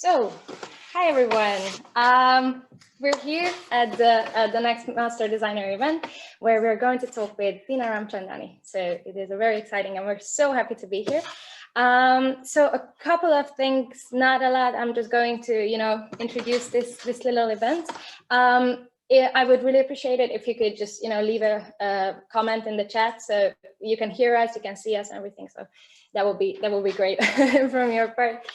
So, hi everyone. We're here at the next Master Designer event where we're going to talk with Tina Ramchandani. So it is a very exciting and we're so happy to be here. So a couple of things, not a lot. I'm just going to, introduce this little event. I would really appreciate it if you could just, leave a comment in the chat so you can hear us, you can see us and everything. So that would be great from your part.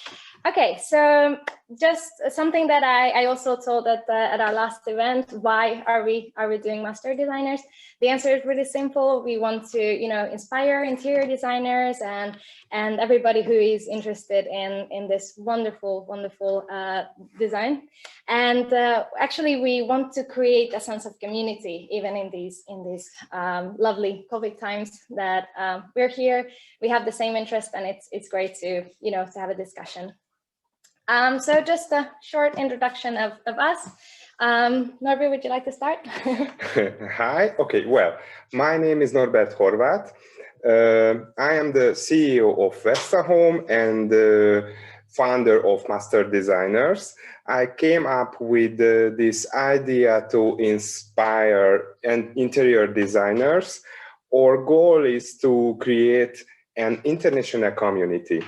Okay, so just something that I also told at our last event, why are we doing Master Designers? The answer is really simple. We want to, inspire interior designers and everybody who is interested in this wonderful design. And actually, we want to create a sense of community, even in these lovely COVID times that we're here. We have the same interest, and it's great to to have a discussion. So just a short introduction of us. Norbert, would you like to start? Hi. Okay. Well, my name is Norbert Horváth. I am the CEO of Vesta Home and the founder of Master Designers. I came up with this idea to inspire interior designers. Our goal is to create an international community.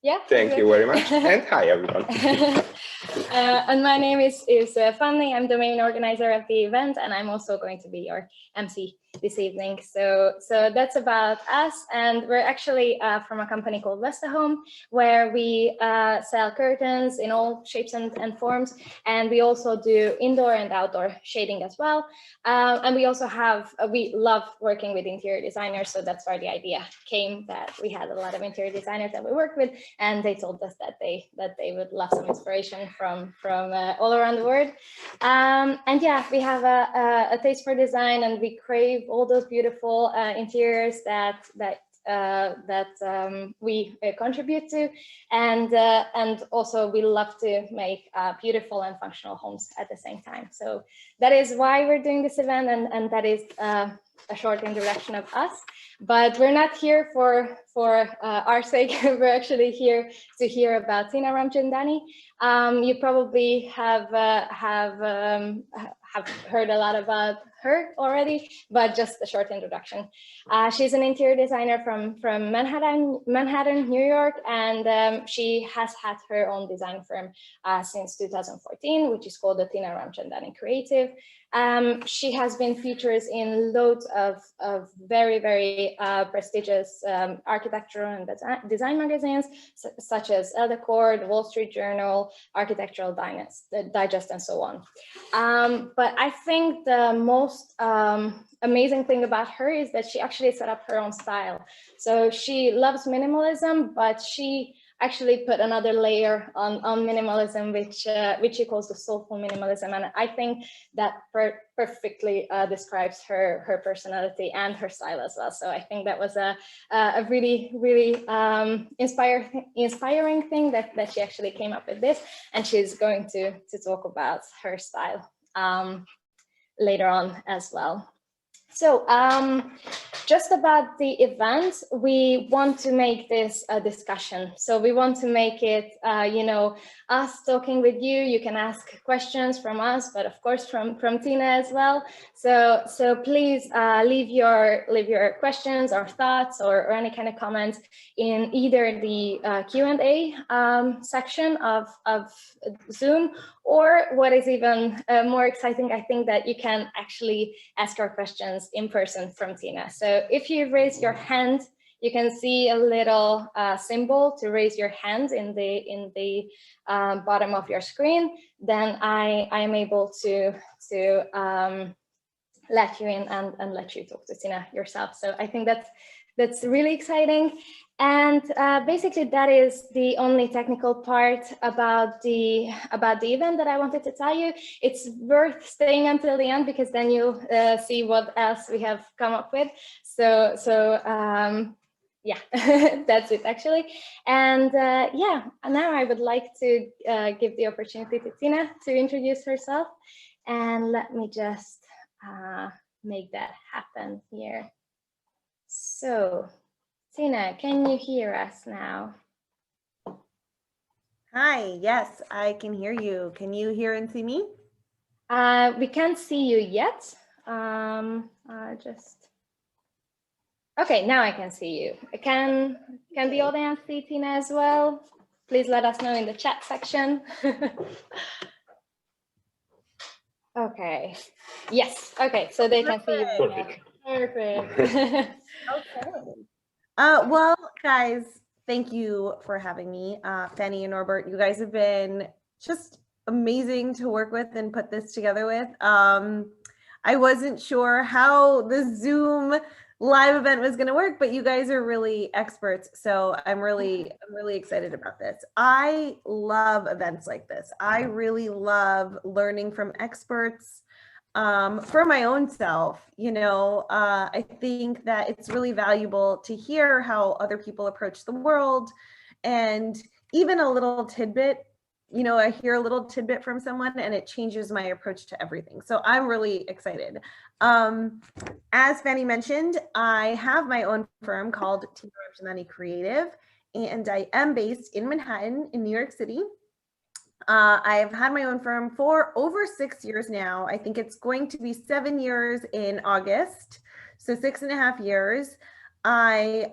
Yeah. Thank you very much. And hi, everyone. And my name is Fanny. I'm the main organizer of the event, and I'm also going to be your MC this evening. So that's about us. And we're actually from a company called Vesta Home, where we sell curtains in all shapes and forms. And we also do indoor and outdoor shading as well. And we also we love working with interior designers. So that's where the idea came, that we had a lot of interior designers that we work with, and they told us that they would love some inspiration from all around the world. And yeah, we have a taste for design, and we crave all those beautiful interiors that we contribute to, and also we love to make beautiful and functional homes at the same time. So that is why we're doing this event, and that is a short introduction of us. But we're not here for our sake. We're actually here to hear about Tina Ramchandani. You probably have heard a lot about her already, but just a short introduction. She's an interior designer from Manhattan, New York, and she has had her own design firm since 2014, which is called the Tina Ramchandani Creative. She has been featured in loads of very, very prestigious architectural and design magazines, such as Elle Decor, the Wall Street Journal, Architectural Digest, and so on. But I think the most amazing thing about her is that she actually set up her own style. So she loves minimalism, but she actually put another layer on minimalism, which she calls the soulful minimalism. And I think that perfectly describes her personality and her style as well. So I think that was a really, really inspiring thing that she actually came up with this. And she's going to talk about her style later on as well. So just about the event, we want to make this a discussion. So we want to make it, us talking with you. You can ask questions from us, but of course from Tina as well. So please leave your questions or thoughts or any kind of comments in either the Q&A section of Zoom, or what is even more exciting, I think, that you can actually ask your questions in person from Tina. So if you raise your hand, you can see a little symbol to raise your hand in the bottom of your screen. Then I am able to let you in and let you talk to Tina yourself. So I think that's really exciting. And basically, that is the only technical part about the event that I wanted to tell you. It's worth staying until the end, because then you'll see what else we have come up with. So yeah, that's it actually. And yeah, now I would like to give the opportunity to Tina to introduce herself. And let me just make that happen here. So Tina, can you hear us now? Hi, yes, I can hear you. Can you hear and see me? We can't see you yet. Okay, now I can see you. Can the audience see Tina as well? Please let us know in the chat section. Okay. Yes. Okay. So they can see you. Perfect. Perfect. Okay. Well, guys, thank you for having me. Fanny and Norbert, you guys have been just amazing to work with and put this together with. I wasn't sure how the Zoom live event was going to work, but you guys are really experts. So I'm really excited about this. I love events like this. I really love learning from experts. For my own self, I think that it's really valuable to hear how other people approach the world, and even a little tidbit, I hear a little tidbit from someone and it changes my approach to everything. So I'm really excited. As Fanny mentioned, I have my own firm called Tina Ramchandani Creative, and I am based in Manhattan in New York City. I've had my own firm for over 6 years now. I think it's going to be 7 years in August, so 6.5 years. I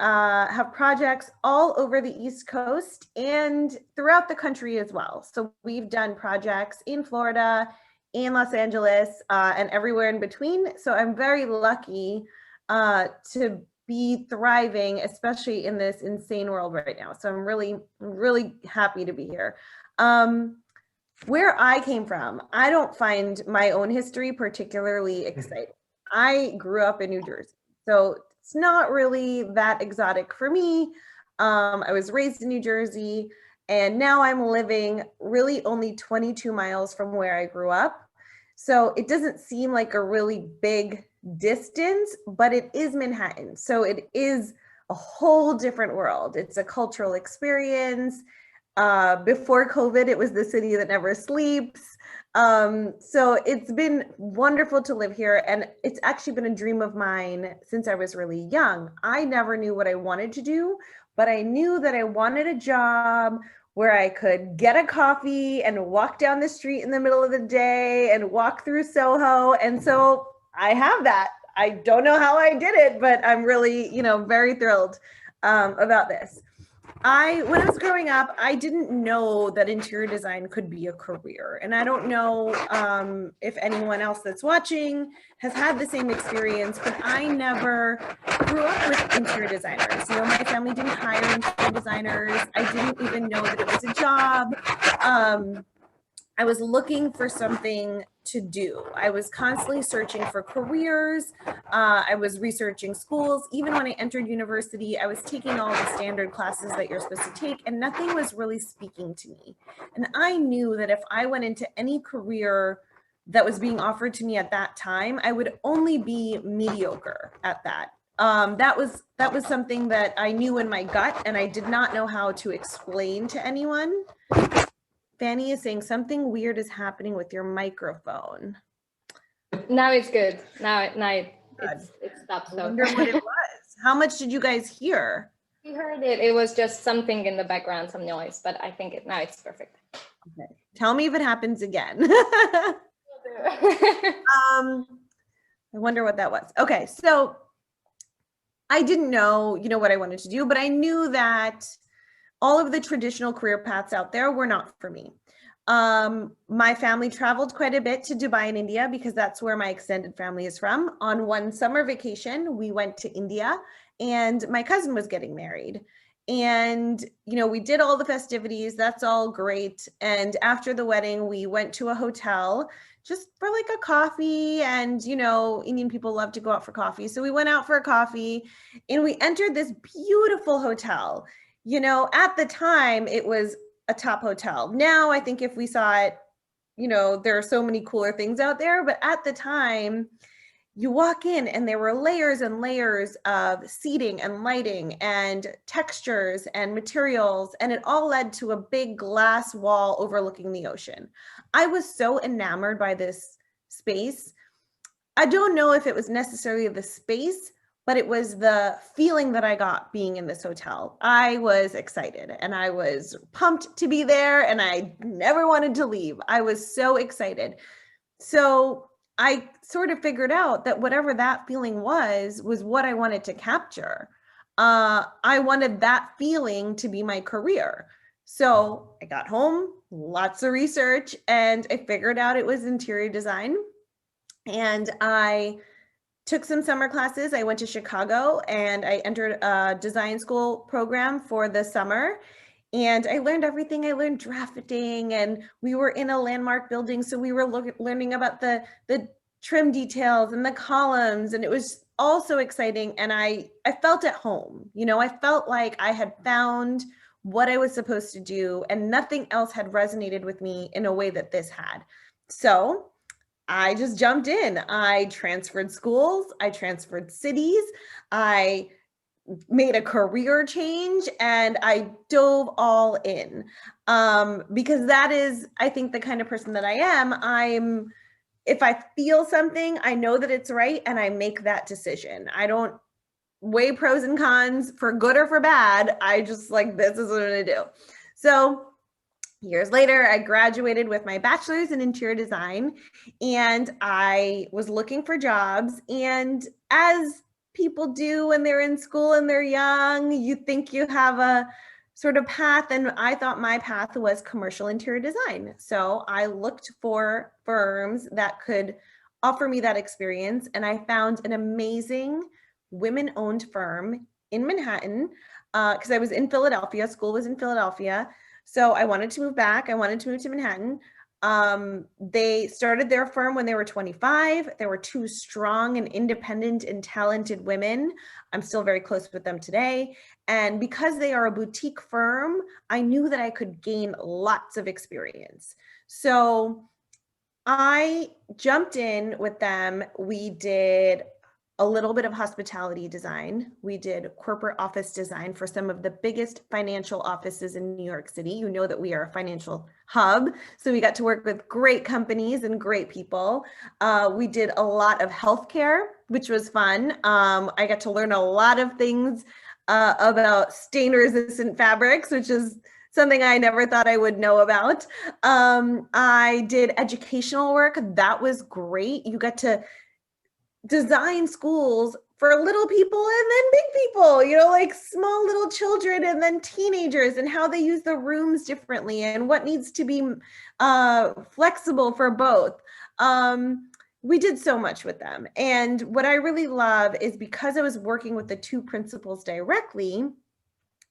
have projects all over the East Coast and throughout the country as well. So we've done projects in Florida, in Los Angeles, and everywhere in between. So I'm very lucky to be thriving, especially in this insane world right now. So I'm really happy to be here. Where I came from, I don't find my own history particularly exciting. I grew up in New Jersey, so it's not really that exotic for me. I was raised in New Jersey, and now I'm living really only 22 miles from where I grew up. So it doesn't seem like a really big distance, but it is Manhattan. So it is a whole different world. It's a cultural experience. Before COVID, it was the city that never sleeps. So it's been wonderful to live here. And it's actually been a dream of mine since I was really young. I never knew what I wanted to do, but I knew that I wanted a job where I could get a coffee and walk down the street in the middle of the day and walk through Soho. And so I have that. I don't know how I did it, but I'm really, very thrilled about this. When I was growing up, I didn't know that interior design could be a career. And I don't know if anyone else that's watching has had the same experience, but I never grew up with interior designers. My family didn't hire interior designers. I didn't even know that it was a job. I was looking for something to do. I was constantly searching for careers. I was researching schools. Even when I entered university, I was taking all the standard classes that you're supposed to take, and nothing was really speaking to me. And I knew that if I went into any career that was being offered to me at that time, I would only be mediocre at that. That was something that I knew in my gut, and I did not know how to explain to anyone. Fanny is saying something weird is happening with your microphone. Now it's good. Now it stopped. So. I wonder what it was. How much did you guys hear? We heard it. It was just something in the background, some noise, but I think now it's perfect. Okay. Tell me if it happens again. I wonder what that was. Okay, so I didn't know, what I wanted to do, but I knew that all of the traditional career paths out there were not for me. My family traveled quite a bit to Dubai and India because that's where my extended family is from. On one summer vacation, we went to India and my cousin was getting married. And, we did all the festivities. That's all great. And after the wedding, we went to a hotel just for like a coffee. And, Indian people love to go out for coffee. So we went out for a coffee and we entered this beautiful hotel. At the time, it was a top hotel. Now, I think if we saw it, there are so many cooler things out there. But at the time, you walk in and there were layers and layers of seating and lighting and textures and materials. And it all led to a big glass wall overlooking the ocean. I was so enamored by this space. I don't know if it was necessarily the space, but it was the feeling that I got being in this hotel. I was excited and I was pumped to be there and I never wanted to leave. I was so excited. So I sort of figured out that whatever that feeling was what I wanted to capture. I wanted that feeling to be my career. So I got home, lots of research, and I figured out it was interior design. And I took some summer classes. I went to Chicago and I entered a design school program for the summer. And I learned everything. I learned drafting, and we were in a landmark building. So we were learning about the trim details and the columns, and it was all so exciting. And I felt at home. You know, I felt like I had found what I was supposed to do, and nothing else had resonated with me in a way that this had. So I just jumped in. I transferred schools, I transferred cities, I made a career change, and I dove all in, because that is, I think, the kind of person that I am. If I feel something, I know that it's right, and I make that decision. I don't weigh pros and cons for good or for bad. I just like, this is what I'm gonna do. So years later, I graduated with my bachelor's in interior design, and I was looking for jobs. And as people do when they're in school and they're young, you think you have a sort of path. And I thought my path was commercial interior design. So I looked for firms that could offer me that experience. And I found an amazing women-owned firm in Manhattan, because I was in Philadelphia. School was in Philadelphia. So I wanted to move back. I wanted to move to Manhattan. They started their firm when they were 25. There were two strong and independent and talented women. I'm still very close with them today. And because they are a boutique firm, I knew that I could gain lots of experience. So I jumped in with them. We did a little bit of hospitality design. We did corporate office design for some of the biggest financial offices in New York City. You know that we are a financial hub. So we got to work with great companies and great people. We did a lot of healthcare, which was fun. I got to learn a lot of things about stain resistant fabrics, which is something I never thought I would know about. I did educational work. That was great. You got to design schools for little people and then big people, you know, like small little children and then teenagers, and how they use the rooms differently and what needs to be flexible for both. We did so much with them. And what I really love is, because I was working with the two principals directly,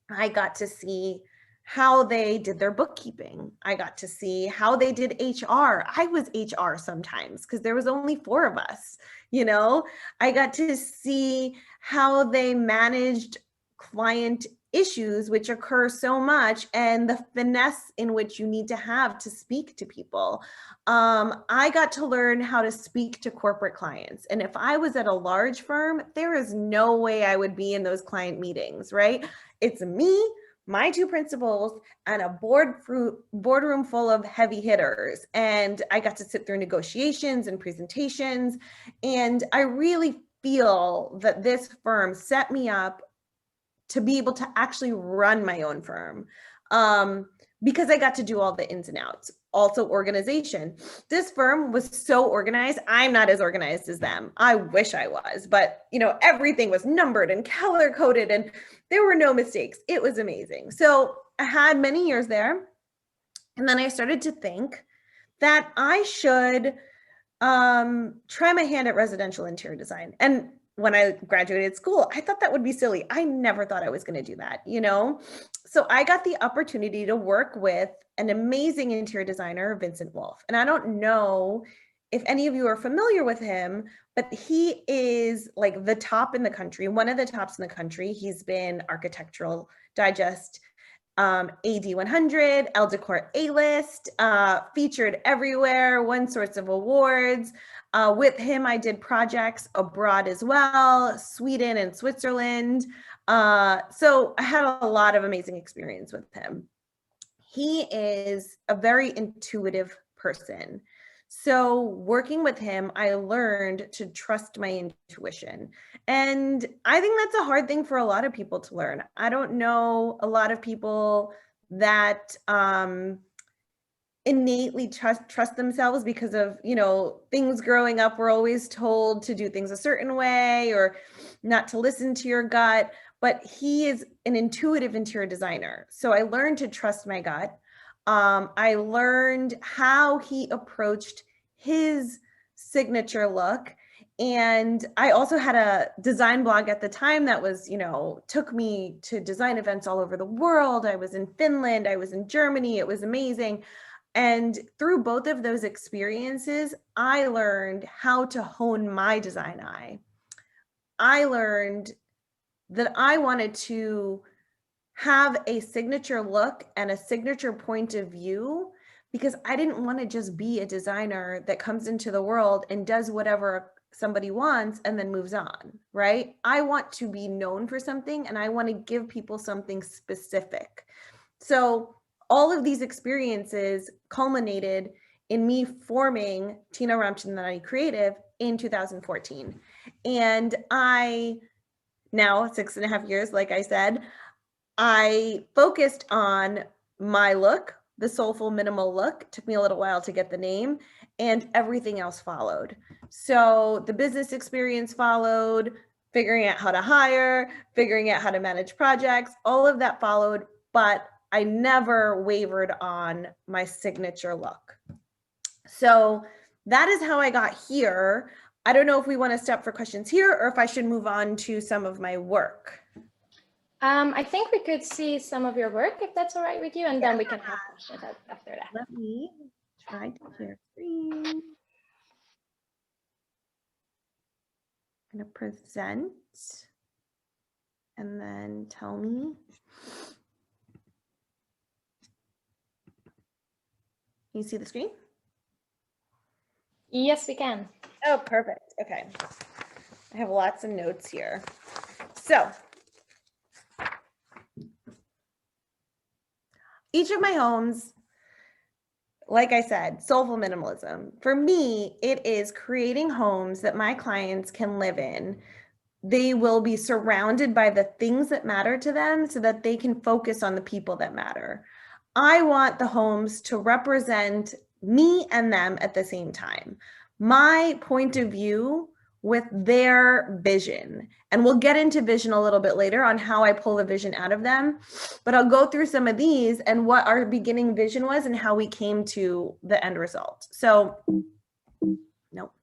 I got to see how they did their bookkeeping. I got to see how they did HR. I was HR sometimes because there was only 4 of us, you know. I got to see how they managed client issues, which occur so much, and the finesse in which you need to have to speak to people. I got to learn how to speak to corporate clients. And if I was at a large firm, there is no way I would be in those client meetings, right? It's me, my 2 principals, and a boardroom full of heavy hitters. And I got to sit through negotiations and presentations. And I really feel that this firm set me up to be able to actually run my own firm, because I got to do all the ins and outs. Also, organization. This firm was so organized. I'm not as organized as them. I wish I was, but you know, everything was numbered and color coded, and there were no mistakes. It was amazing. So I had many years there, and then I started to think that I should try my hand at residential interior design. And when I graduated school, I thought that would be silly. I never thought I was going to do that, you know? So I got the opportunity to work with an amazing interior designer, Vincent Wolf. And I don't know if any of you are familiar with him, but he is like the top in the country, one of the tops in the country. He's been Architectural Digest, AD 100, Elle Decor A-list, featured everywhere, won sorts of awards. With him, I did projects abroad as well, Sweden and Switzerland. So I had a lot of amazing experience with him. He is a very intuitive person. So working with him, I learned to trust my intuition. And I think that's a hard thing for a lot of people to learn. I don't know a lot of people that innately trust themselves because of, you know, things growing up. We're always told to do things a certain way or not to listen to your gut, but he is an intuitive interior designer. So I learned to trust my gut. I learned how he approached his signature look. And I also had a design blog at the time that was, you know, took me to design events all over the world. I was in Finland, I was in Germany. It was amazing. And through both of those experiences, I learned how to hone my design eye. I learned that I wanted to have a signature look and a signature point of view because I didn't want to just be a designer that comes into the world and does whatever somebody wants and then moves on, right? I want to be known for something and I want to give people something specific. So all of these experiences culminated in me forming Tina Ramchandani Creative in 2014. And now 6.5 years, like I said, I focused on my look, the soulful minimal look. It took me a little while to get the name, and everything else followed. So the business experience followed, figuring out how to hire, figuring out how to manage projects, all of that followed, but I never wavered on my signature look. So that is how I got here. I don't know if we want to stop for questions here or if I should move on to some of my work. I think we could see some of your work if that's all right with you, and then we can have questions after that. Let me try to share screen. I'm going to present and then tell me. Can you see the screen? Yes, we can. Oh, perfect. Okay. I have lots of notes here. So each of my homes, like I said, soulful minimalism. For me, it is creating homes that my clients can live in. They will be surrounded by the things that matter to them so that they can focus on the people that matter. I want the homes to represent me and them at the same time. My point of view with their vision. And we'll get into vision a little bit later on how I pull the vision out of them. But I'll go through some of these and what our beginning vision was and how we came to the end result. So, nope.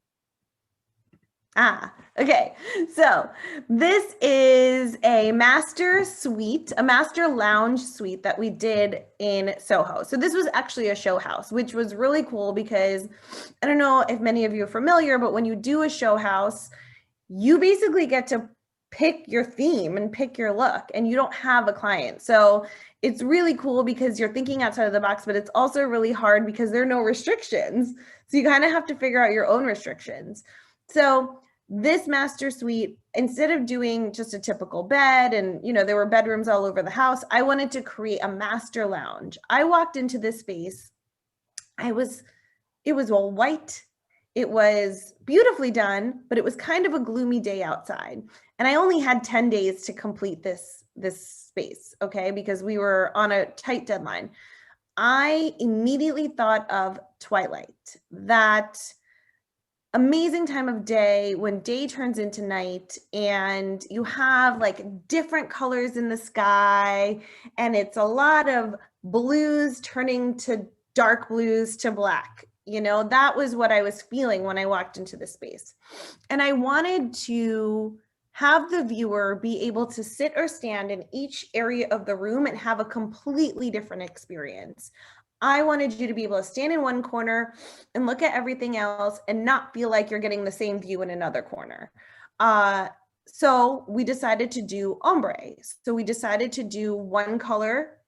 Okay. So this is a master suite, a master lounge suite that we did in Soho. So this was actually a show house, which was really cool because I don't know if many of you are familiar, but when you do a show house, you basically get to pick your theme and pick your look and you don't have a client. So it's really cool because you're thinking outside of the box, but it's also really hard because there are no restrictions. So you kind of have to figure out your own restrictions. So this master suite, instead of doing just a typical bed and, you know, there were bedrooms all over the house, I wanted to create a master lounge. I walked into this space. It was all white. It was beautifully done, but it was kind of a gloomy day outside. And I only had 10 days to complete this space, okay? Because we were on a tight deadline. I immediately thought of twilight, that amazing time of day when day turns into night and you have like different colors in the sky and it's a lot of blues turning to dark blues to black. You know, that was what I was feeling when I walked into the space. And I wanted to have the viewer be able to sit or stand in each area of the room and have a completely different experience. I wanted you to be able to stand in one corner and look at everything else and not feel like you're getting the same view in another corner. So we decided to do ombre. So we decided to do one color,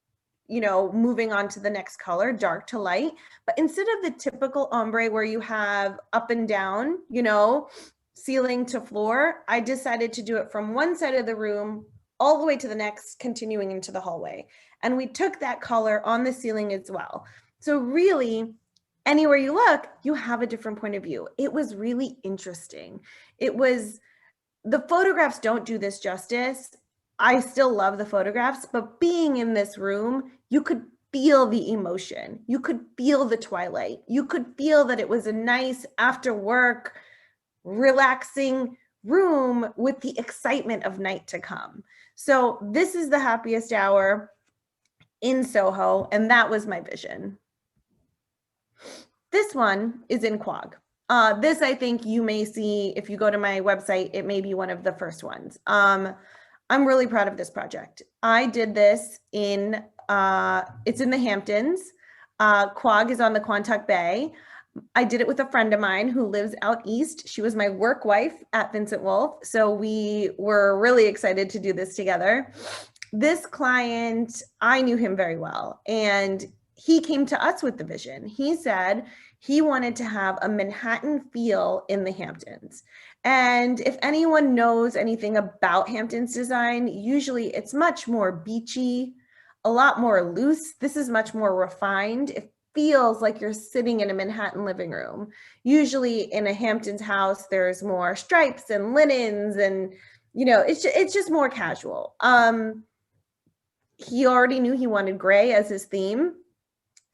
you know, moving on to the next color, dark to light. But instead of the typical ombre where you have up and down, you know, ceiling to floor, I decided to do it from one side of the room all the way to the next, continuing into the hallway. And we took that color on the ceiling as well. So really, anywhere you look, you have a different point of view. It was really interesting. The photographs don't do this justice. I still love the photographs, but being in this room, you could feel the emotion. You could feel the twilight. You could feel that it was a nice after work, relaxing room with the excitement of night to come. So this is the happiest hour in Soho, and that was my vision. This one is in Quag. This, I think you may see if you go to my website, it may be one of the first ones. I'm really proud of this project. I did this it's in the Hamptons. Quag is on the Quantuck Bay. I did it with a friend of mine who lives out east. She was my work wife at Vincent Wolf. So we were really excited to do this together. This client, I knew him very well, and he came to us with the vision. He said he wanted to have a Manhattan feel in the Hamptons. And if anyone knows anything about Hamptons design, usually it's much more beachy, a lot more loose. This is much more refined. It feels like you're sitting in a Manhattan living room. Usually in a Hamptons house, there's more stripes and linens, and it's just more casual. He already knew he wanted gray as his theme.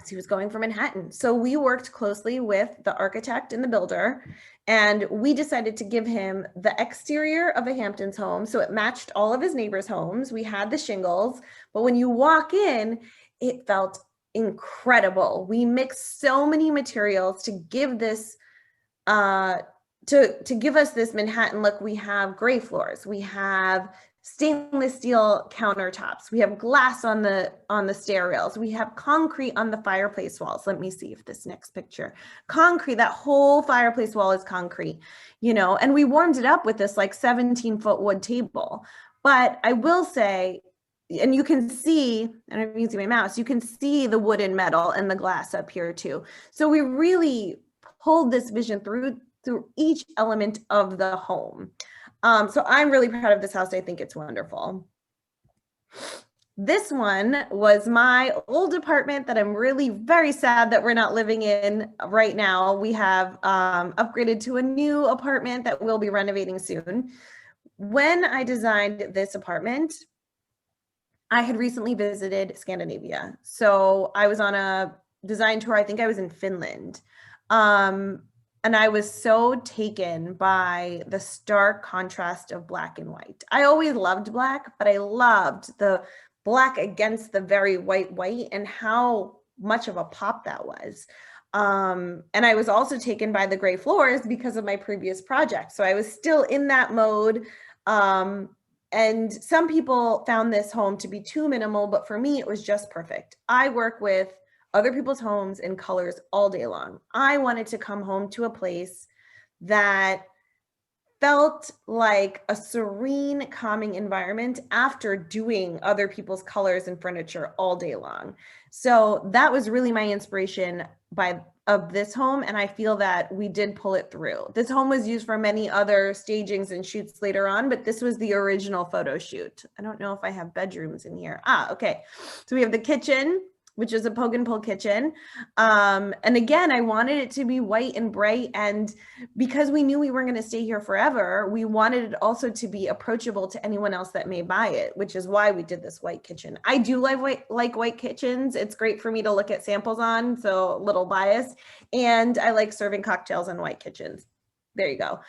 He was going for Manhattan. So we worked closely with the architect and the builder, and we decided to give him the exterior of a Hamptons home. So it matched all of his neighbors' homes. We had the shingles, but when you walk in, it felt incredible. We mixed so many materials to give this, to give us this Manhattan look. We have gray floors. We have stainless steel countertops. We have glass on the stair rails. We have concrete on the fireplace walls. Let me see if this next picture, concrete, that whole fireplace wall is concrete, and we warmed it up with this like 17-foot wood table. But I will say, and you can see, and I'm using my mouse, you can see the wood and metal and the glass up here too. So we really pulled this vision through each element of the home. So I'm really proud of this house. I think it's wonderful. This one was my old apartment that I'm really very sad that we're not living in right now. We have upgraded to a new apartment that we'll be renovating soon. When I designed this apartment, I had recently visited Scandinavia. So I was on a design tour. I think I was in Finland. And I was so taken by the stark contrast of black and white. I always loved black, but I loved the black against the very white and how much of a pop that was. And I was also taken by the gray floors because of my previous project. So I was still in that mode. And some people found this home to be too minimal, but for me, it was just perfect. I work with other people's homes in colors all day long. I wanted to come home to a place that felt like a serene, calming environment after doing other people's colors and furniture all day long. So that was really my inspiration of this home, and I feel that we did pull it through. This home was used for many other stagings and shoots later on, but this was the original photo shoot. I don't know if I have bedrooms in here. Okay. So we have the kitchen, which is a poke and pull kitchen. And again, I wanted it to be white and bright. And because we knew we weren't going to stay here forever, we wanted it also to be approachable to anyone else that may buy it, which is why we did this white kitchen. I do like white kitchens. It's great for me to look at samples on, so a little biased. And I like serving cocktails in white kitchens. There you go.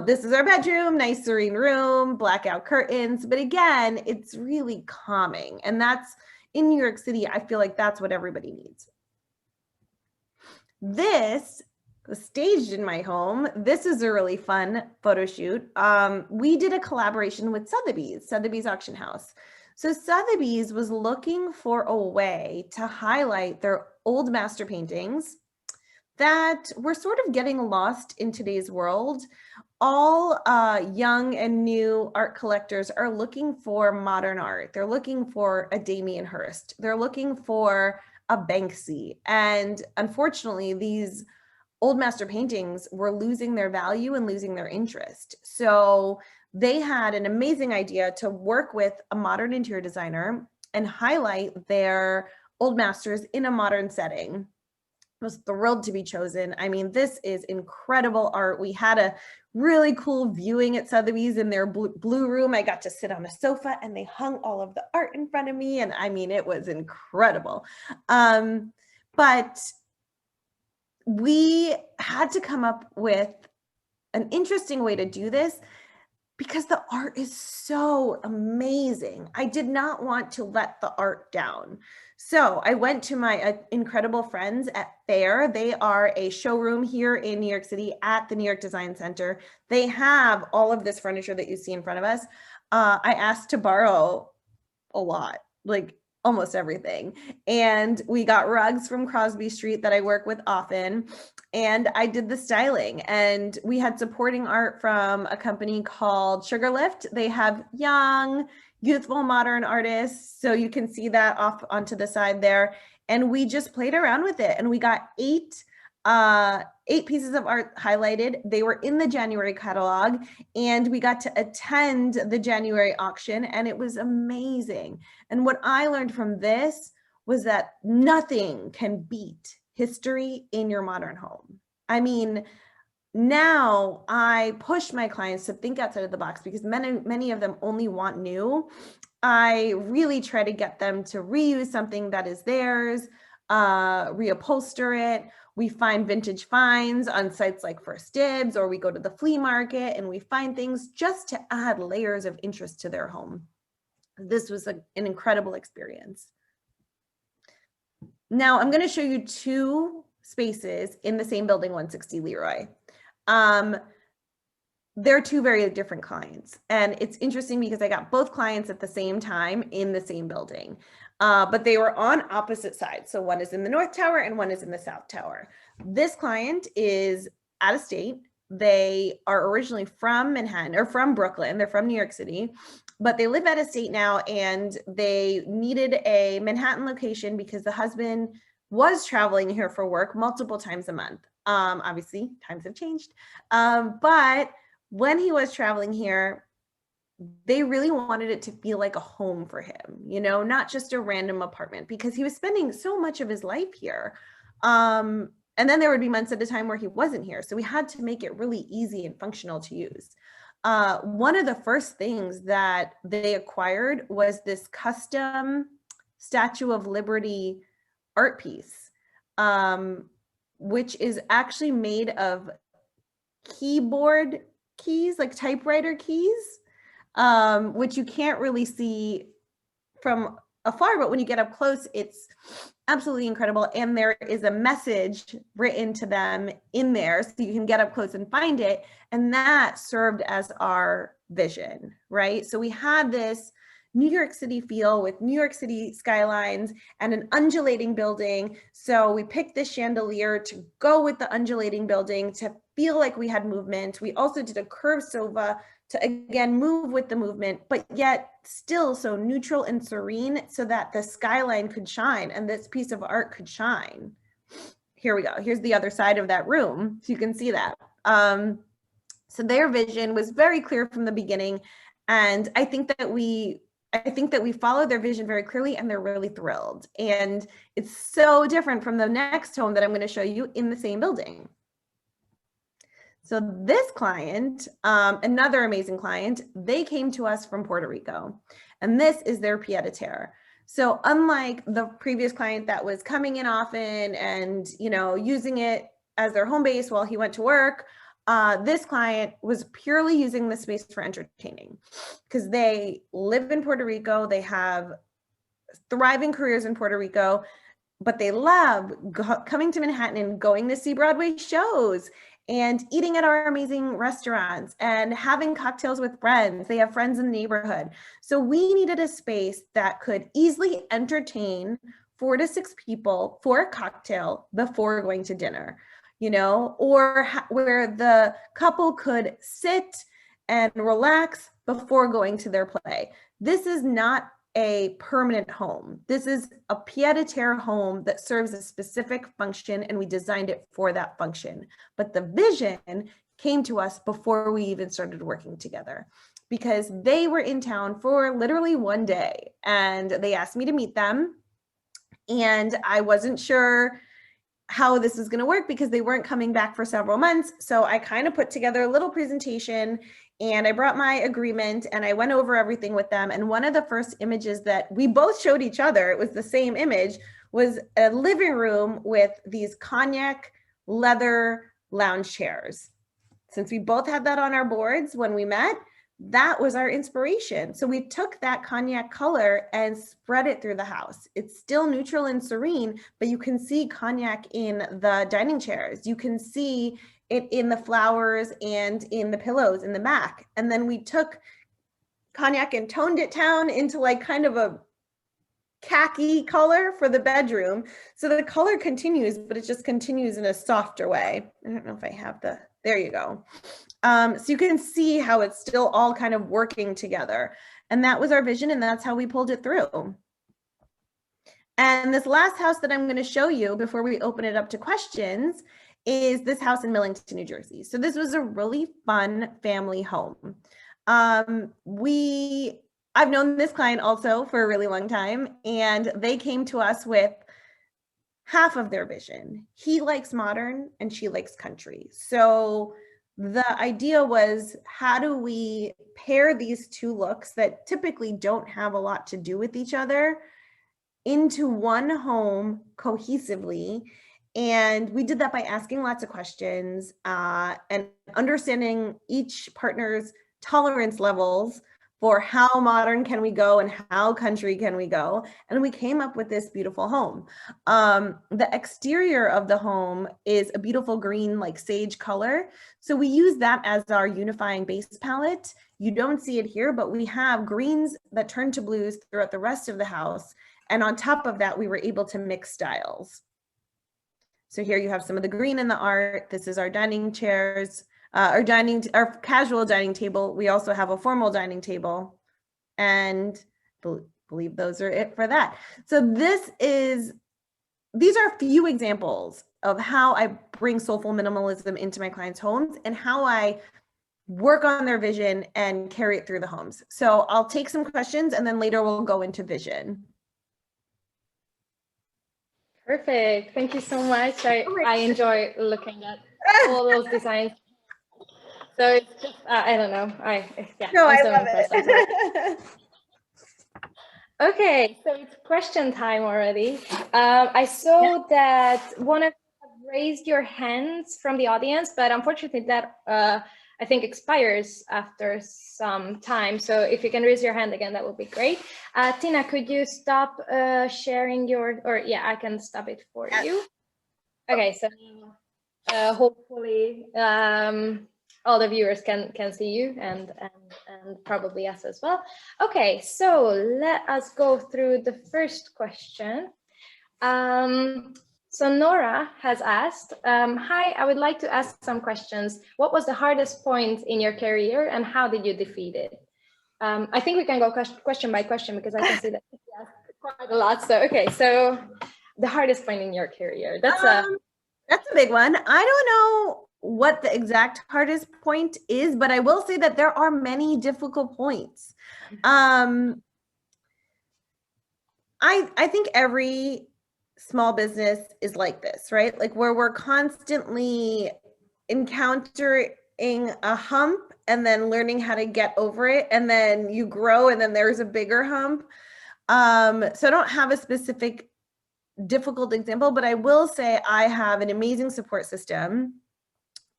This is our bedroom, nice serene room, blackout curtains. But again, it's really calming. And that's, in New York City, I feel like that's what everybody needs. This was staged in my home. This is a really fun photo shoot. We did a collaboration with Sotheby's Auction House. So Sotheby's was looking for a way to highlight their old master paintings that were sort of getting lost in today's world. All young and new art collectors are looking for modern art. They're looking for a Damien Hirst. They're looking for a Banksy. And unfortunately, these old master paintings were losing their value and losing their interest. So they had an amazing idea to work with a modern interior designer and highlight their old masters in a modern setting. was thrilled to be chosen. I mean, this is incredible art. We had a really cool viewing at Sotheby's in their blue room. I got to sit on a sofa and they hung all of the art in front of me. And I mean, it was incredible. But we had to come up with an interesting way to do this because the art is so amazing. I did not want to let the art down. So I went to my incredible friends at Fair. They are a showroom here in New York City at the New York Design Center. They have all of this furniture that you see in front of us. I asked to borrow a lot, like almost everything. And we got rugs from Crosby Street that I work with often. And I did the styling, and we had supporting art from a company called Sugarlift. They have young, youthful, modern artists. So you can see that off onto the side there. And we just played around with it. And we got eight pieces of art highlighted. They were in the January catalog, and we got to attend the January auction, and it was amazing. And what I learned from this was that nothing can beat history in your modern home. I mean, now I push my clients to think outside of the box because many of them only want new. I really try to get them to reuse something that is theirs, reupholster it. We find vintage finds on sites like First Dibs, or we go to the flea market and we find things just to add layers of interest to their home. This was an incredible experience. Now I'm going to show you two spaces in the same building, 160 Leroy. They're two very different clients. And it's interesting because I got both clients at the same time in the same building, but they were on opposite sides. So one is in the North Tower and one is in the South Tower. This client is out of state. They are originally from Manhattan or from Brooklyn. They're from New York City, but they live out of state now, and they needed a Manhattan location because the husband was traveling here for work multiple times a month. Obviously, times have changed, but when he was traveling here, they really wanted it to feel like a home for him, you know, not just a random apartment, because he was spending so much of his life here. And then there would be months at a time where he wasn't here. So we had to make it really easy and functional to use. One of the first things that they acquired was this custom Statue of Liberty art piece, which is actually made of keyboard keys, like typewriter keys, which you can't really see from afar, but when you get up close, it's absolutely incredible. And there is a message written to them in there, so you can get up close and find it. And that served as our vision, right? So we had this New York City feel with New York City skylines and an undulating building. So we picked this chandelier to go with the undulating building to feel like we had movement. We also did a curved sofa to, again, move with the movement, but yet still so neutral and serene so that the skyline could shine and this piece of art could shine. Here we go. Here's the other side of that room, so you can see that. So their vision was very clear from the beginning, and I think that we followed their vision very clearly, and they're really thrilled. And it's so different from the next home that I'm going to show you in the same building. So this client, another amazing client, they came to us from Puerto Rico, and this is their pied-à-terre. So unlike the previous client that was coming in often and, you know, using it as their home base while he went to work, this client was purely using the space for entertaining because they live in Puerto Rico. They have thriving careers in Puerto Rico, but they love coming to Manhattan and going to see Broadway shows and eating at our amazing restaurants and having cocktails with friends. They have friends in the neighborhood. So we needed a space that could easily entertain 4 to 6 people for a cocktail before going to dinner, you know, or where the couple could sit and relax before going to their play. This is not a permanent home. This is a pied-à-terre home that serves a specific function, and we designed it for that function. But the vision came to us before we even started working together, because they were in town for literally one day and they asked me to meet them. And I wasn't sure how this was going to work because they weren't coming back for several months. So I kind of put together a little presentation and I brought my agreement and I went over everything with them. And one of the first images that we both showed each other, it was the same image, was a living room with these cognac leather lounge chairs. Since we both had that on our boards when we met, that was our inspiration. So we took that cognac color and spread it through the house. It's still neutral and serene, but you can see cognac in the dining chairs. You can see it in the flowers and in the pillows in the back. And then we took cognac and toned it down into like kind of a khaki color for the bedroom. So the color continues, but it just continues in a softer way. I don't know if I have there you go. So you can see how it's still all kind of working together. And that was our vision, and that's how we pulled it through. And this last house that I'm going to show you before we open it up to questions is this house in Millington, New Jersey. So this was a really fun family home. I've known this client also for a really long time, and they came to us with half of their vision. He likes modern and she likes country. So the idea was, how do we pair these two looks that typically don't have a lot to do with each other into one home cohesively? And we did that by asking lots of questions and understanding each partner's tolerance levels for how modern can we go and how country can we go. And we came up with this beautiful home. The exterior of the home is a beautiful green, like sage color. So we use that as our unifying base palette. You don't see it here, but we have greens that turn to blues throughout the rest of the house. And on top of that, we were able to mix styles. So here you have some of the green in the art. This is our dining chairs, our casual dining table. We also have a formal dining table, and believe those are it for that. So these are a few examples of how I bring soulful minimalism into my clients' homes and how I work on their vision and carry it through the homes. So I'll take some questions and then later we'll go into vision. Perfect. Thank you so much. I enjoy looking at all those designs. So it's just, I don't know. I'm so impressed. Okay, so it's question time already. I saw that one of you have raised your hands from the audience, but unfortunately that I think expires after some time. So if you can raise your hand again, that would be great. Tina, could you stop sharing I can stop it for you. Okay, so hopefully all the viewers can see you and probably us as well. Okay, so let us go through the first question. So Nora has asked, hi, I would like to ask some questions. What was the hardest point in your career and how did you defeat it? I think we can go question by question because I can see that you asked quite a lot. So, okay, so the hardest point in your career, that's a big one. I don't know what the exact hardest point is, but I will say that there are many difficult points. I think every small business is like this, right? Like where we're constantly encountering a hump and then learning how to get over it, and then you grow and then there's a bigger hump. So I don't have a specific difficult example, but I will say I have an amazing support system.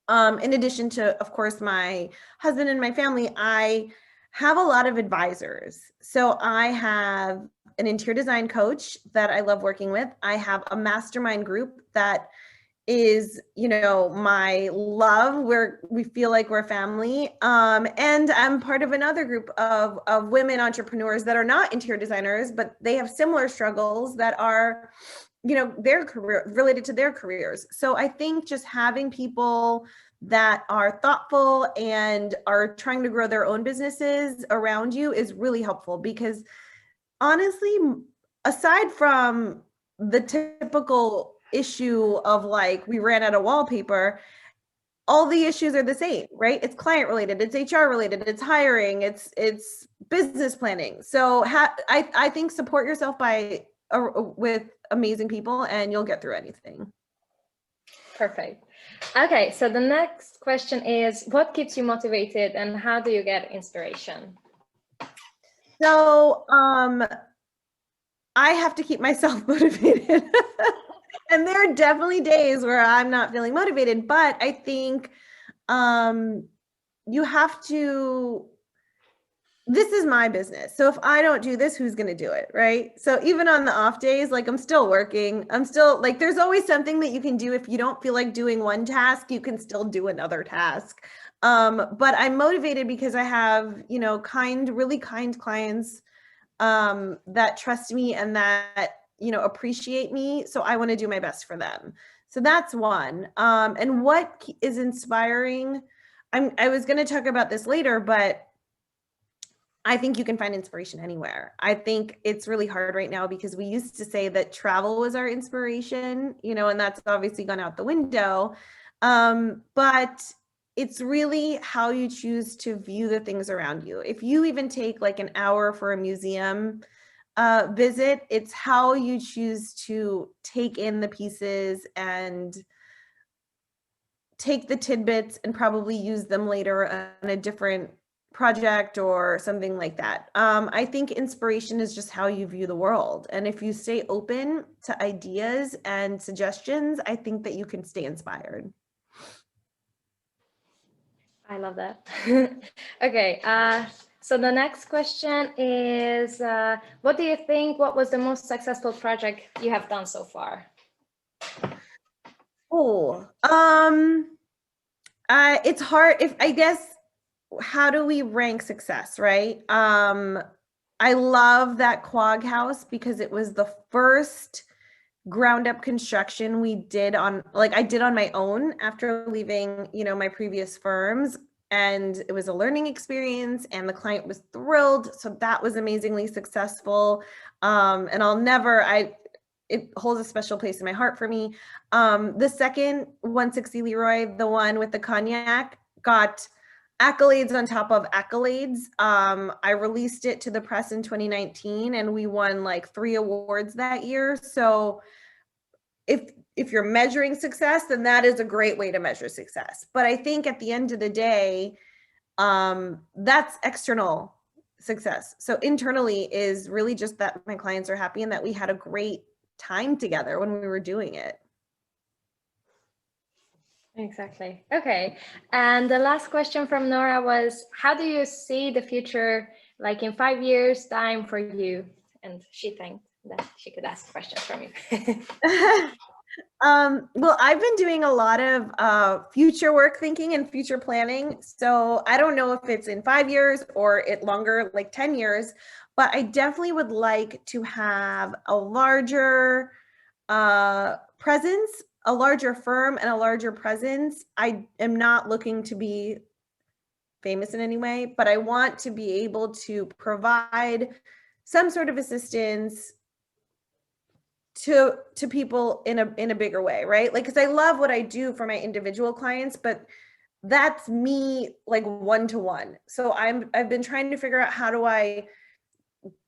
In addition to, of course, my husband and my family, I have a lot of advisors. So I have an interior design coach that I love working with. I have a mastermind group that is, my love, where we feel like we're family. And I'm part of another group of women entrepreneurs that are not interior designers, but they have similar struggles that are, their career related to their careers. So I think just having people that are thoughtful and are trying to grow their own businesses around you is really helpful, because honestly, aside from the typical issue of like, we ran out of wallpaper, all the issues are the same, right? It's client related, it's HR related, it's hiring, it's business planning. So I think support yourself with amazing people and you'll get through anything. Perfect. Okay, so the next question is, what keeps you motivated and how do you get inspiration? So I have to keep myself motivated. And there are definitely days where I'm not feeling motivated, but I think you have to, this is my business. So if I don't do this, who's going to do it? Right. So even on the off days, like I'm still working. I'm still like, there's always something that you can do. If you don't feel like doing one task, you can still do another task. But I'm motivated because I have, you know, really kind clients that trust me and that, you know, appreciate me. So I want to do my best for them. So that's one. And what is inspiring? I was going to talk about this later, but I think you can find inspiration anywhere. I think it's really hard right now because we used to say that travel was our inspiration, you know, and that's obviously gone out the window. But it's really how you choose to view the things around you. If you even take like an hour for a museum visit, it's how you choose to take in the pieces and take the tidbits and probably use them later on a different project or something like that. I think inspiration is just how you view the world. And if you stay open to ideas and suggestions, I think that you can stay inspired. I love that. Okay, so the next question is, what do you think, what was the most successful project you have done so far? Oh, it's hard if I guess, how do we rank success, right? I love that Quag house because it was the first ground up construction we did on, like I did on my own after leaving, you know, my previous firms. And it was a learning experience and the client was thrilled. So that was amazingly successful. And it holds a special place in my heart for me. The second 160 Leroy, the one with the cognac, got accolades on top of accolades. I released it to the press in 2019 and we won like 3 awards that year. So if you're measuring success, then that is a great way to measure success. But I think at the end of the day, that's external success. So internally is really just that my clients are happy and that we had a great time together when we were doing it. Exactly. Okay. And the last question from Nora was, how do you see the future, like in 5 years time for you? And she thanked that she could ask questions from you. Well, I've been doing a lot of future work thinking and future planning. So I don't know if it's in 5 years or it longer, like 10 years, but I definitely would like to have a larger presence, a larger firm and a larger presence. I am not looking to be famous in any way, but I want to be able to provide some sort of assistance to people in a bigger way, right? Like, because I love what I do for my individual clients, but that's me like one-to-one. So I've been trying to figure out how do I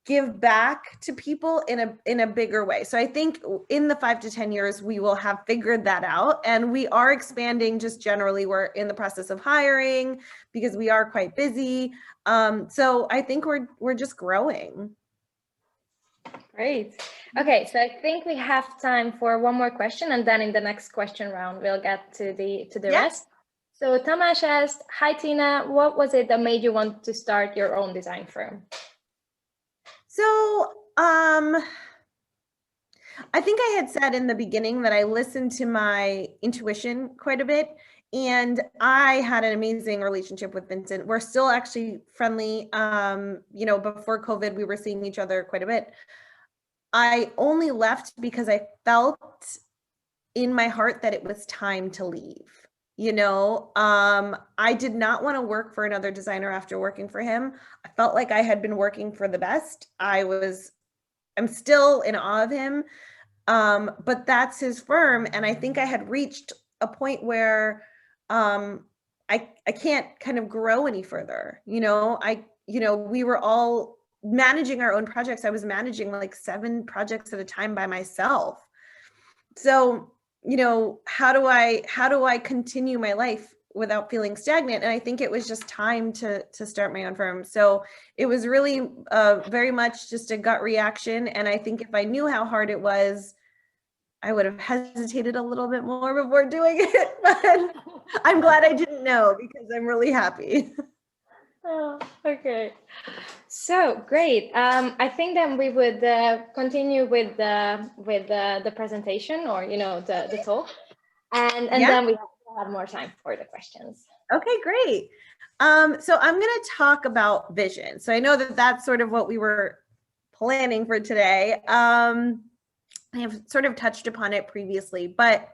give back to people in a bigger way. So I think in the 5 to 10 years, we will have figured that out. And we are expanding just generally. We're in the process of hiring because we are quite busy. So I think we're just growing. Great. Okay, so I think we have time for one more question, and then in the next question round, we'll get to the rest. So Tamas asked, hi Tina, what was it that made you want to start your own design firm? So I think I had said in the beginning that I listened to my intuition quite a bit. And I had an amazing relationship with Vincent. We're still actually friendly. You know, before COVID, we were seeing each other quite a bit. I only left because I felt in my heart that it was time to leave. You know, I did not want to work for another designer after working for him. I felt like I had been working for the best. I'm still in awe of him. But that's his firm. And I think I had reached a point where I can't kind of grow any further. You know, we were all managing our own projects. I was managing like 7 projects at a time by myself. So you know, how do I continue my life without feeling stagnant? And I think it was just time to start my own firm. So it was really very much just a gut reaction. And I think if I knew how hard it was, I would have hesitated a little bit more before doing it. But I'm glad I didn't know, because I'm really happy. Oh, okay. So great. I think then we would continue with the presentation, or the talk, and Yeah. then we have more time for the questions. Okay, great. So I'm going to talk about vision. So I know that that's sort of what we were planning for today. I have sort of touched upon it previously, but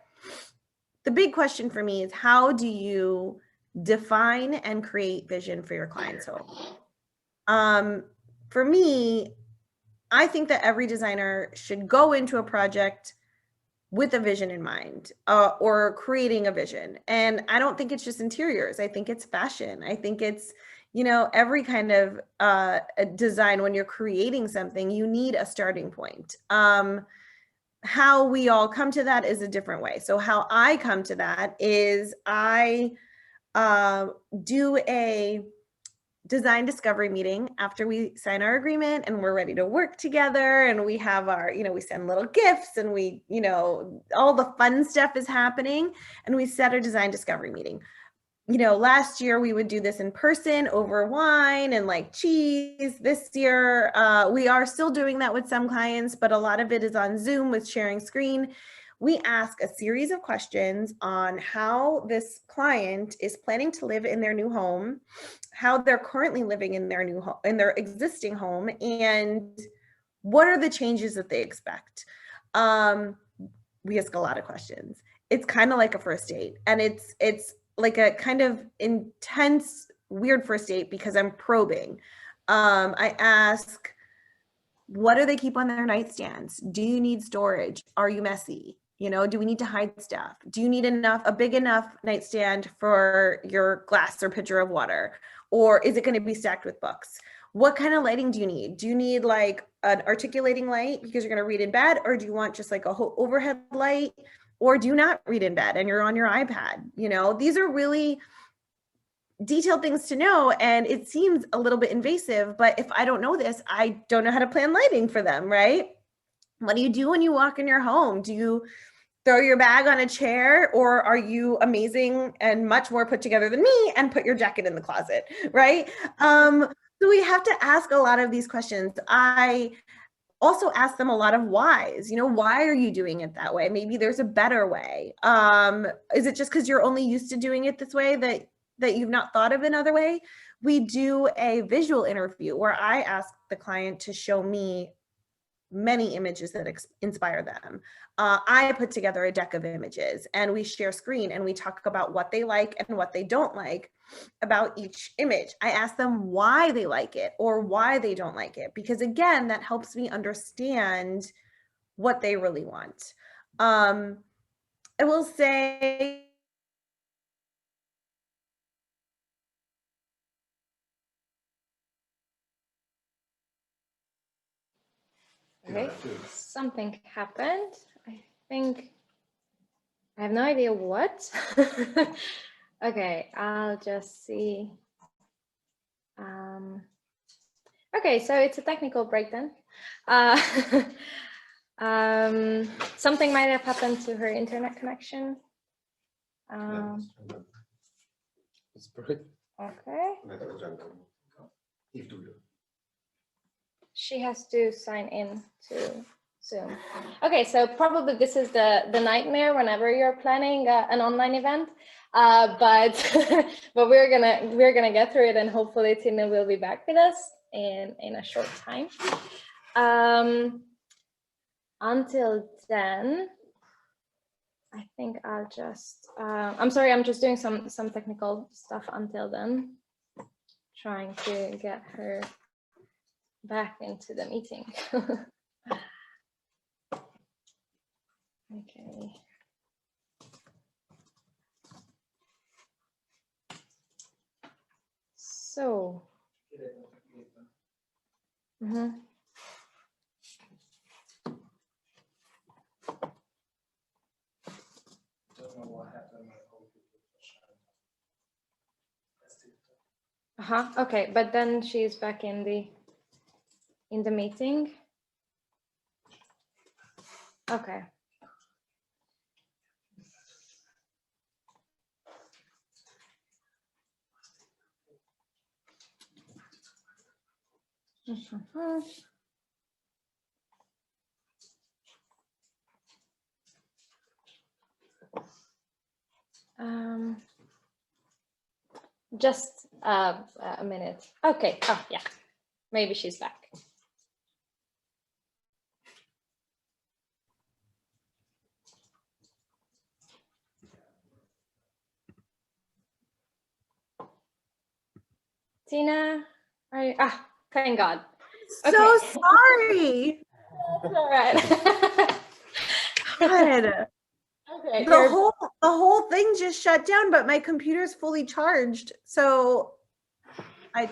the big question for me is, how do you define and create vision for your client's home? For me, I think that every designer should go into a project with a vision in mind, or creating a vision. And I don't think it's just interiors. I think it's fashion. I think it's, every kind of design. When you're creating something, you need a starting point. How we all come to that is a different way. So how I come to that is I do a design discovery meeting after we sign our agreement and we're ready to work together, and we have our, we send little gifts, and we, all the fun stuff is happening, and we set our design discovery meeting. Last year we would do this in person over wine and like cheese. This year we are still doing that with some clients, but a lot of it is on Zoom with sharing screen. We ask a series of questions on how this client is planning to live in their new home, how they're currently living in their new home, in their existing home, and what are the changes that they expect. We ask a lot of questions. It's kind of like a first date, and it's like a kind of intense, weird first date, because I'm probing. I ask, what do they keep on their nightstands? Do you need storage? Are you messy? Do we need to hide stuff? Do you need a big enough nightstand for your glass or pitcher of water? Or is it going to be stacked with books? What kind of lighting do you need? Do you need like an articulating light because you're going to read in bed? Or do you want just like a whole overhead light? Or do you not read in bed and you're on your iPad? These are really detailed things to know, and it seems a little bit invasive, but if I don't know this, I don't know how to plan lighting for them, right? What do you do when you walk in your home? Do you throw your bag on a chair, or are you amazing and much more put together than me and put your jacket in the closet, right? So we have to ask a lot of these questions. I also ask them a lot of whys. Why are you doing it that way? Maybe there's a better way. Is it just because you're only used to doing it this way that you've not thought of another way? We do a visual interview where I ask the client to show me many images that inspire them. I put together a deck of images, and we share screen, and we talk about what they like and what they don't like about each image. I ask them why they like it or why they don't like it, because again, that helps me understand what they really want. I will say, Okay, something happened. I think I have no idea what. Okay, I'll just see. Okay, so it's a technical breakdown. Something might have happened to her internet connection. Okay. She has to sign in to Zoom. Okay, so probably this is the nightmare whenever you're planning an online event, but but we're gonna get through it, and hopefully Tina will be back with us in a short time. Until then, I think I'll just I'm sorry, I'm just doing some technical stuff until then, trying to get her back into the meeting. Okay. So. Okay, but then she's back in the meeting. Okay. Just a minute. Okay. Oh, yeah. Maybe she's back. Tina, are you? Ah, thank God. Okay. So sorry. That's all right. God. Okay, the whole thing just shut down, but my computer's fully charged. So I'm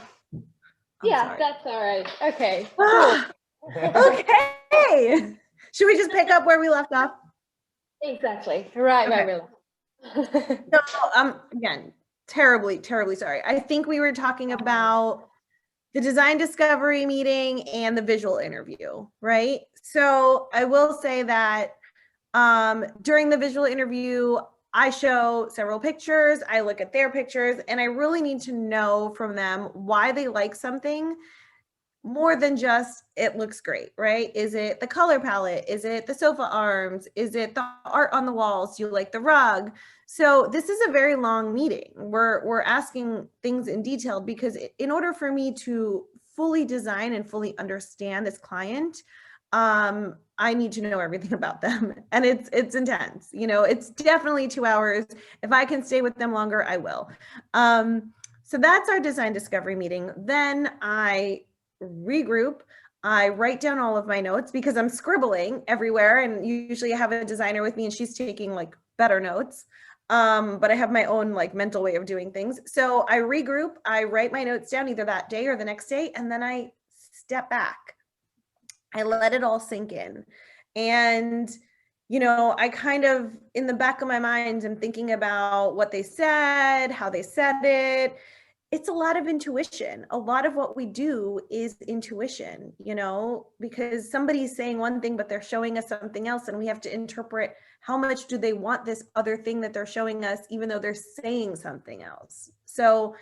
sorry. That's all right. Okay. Cool. Okay. Should we just pick up where we left off? Exactly. Right, okay. So again, terribly sorry. I think we were talking about the design discovery meeting and the visual interview, right? So I will say that during the visual interview, I show several pictures, I look at their pictures, and I really need to know from them why they like something more than just it looks great, right? Is it the color palette? Is it the sofa arms? Is it the art on the walls? Do you like the rug? So this is a very long meeting. We're asking things in detail because in order for me to fully design and fully understand this client, I need to know everything about them, and it's intense. You know, it's definitely 2 hours. If I can stay with them longer, I will. So that's our design discovery meeting. Then I regroup. I write down all of my notes because I'm scribbling everywhere, and usually I have a designer with me and she's taking like better notes. But I have my own like mental way of doing things. So I regroup, I write my notes down either that day or the next day, and then I step back. I let it all sink in. And, you know, I kind of, in the back of my mind, am thinking about what they said, how they said it. It's a lot of intuition. A lot of what we do is intuition, you know, because somebody's saying one thing, but they're showing us something else. And we have to interpret how much do they want this other thing that they're showing us, even though they're saying something else. So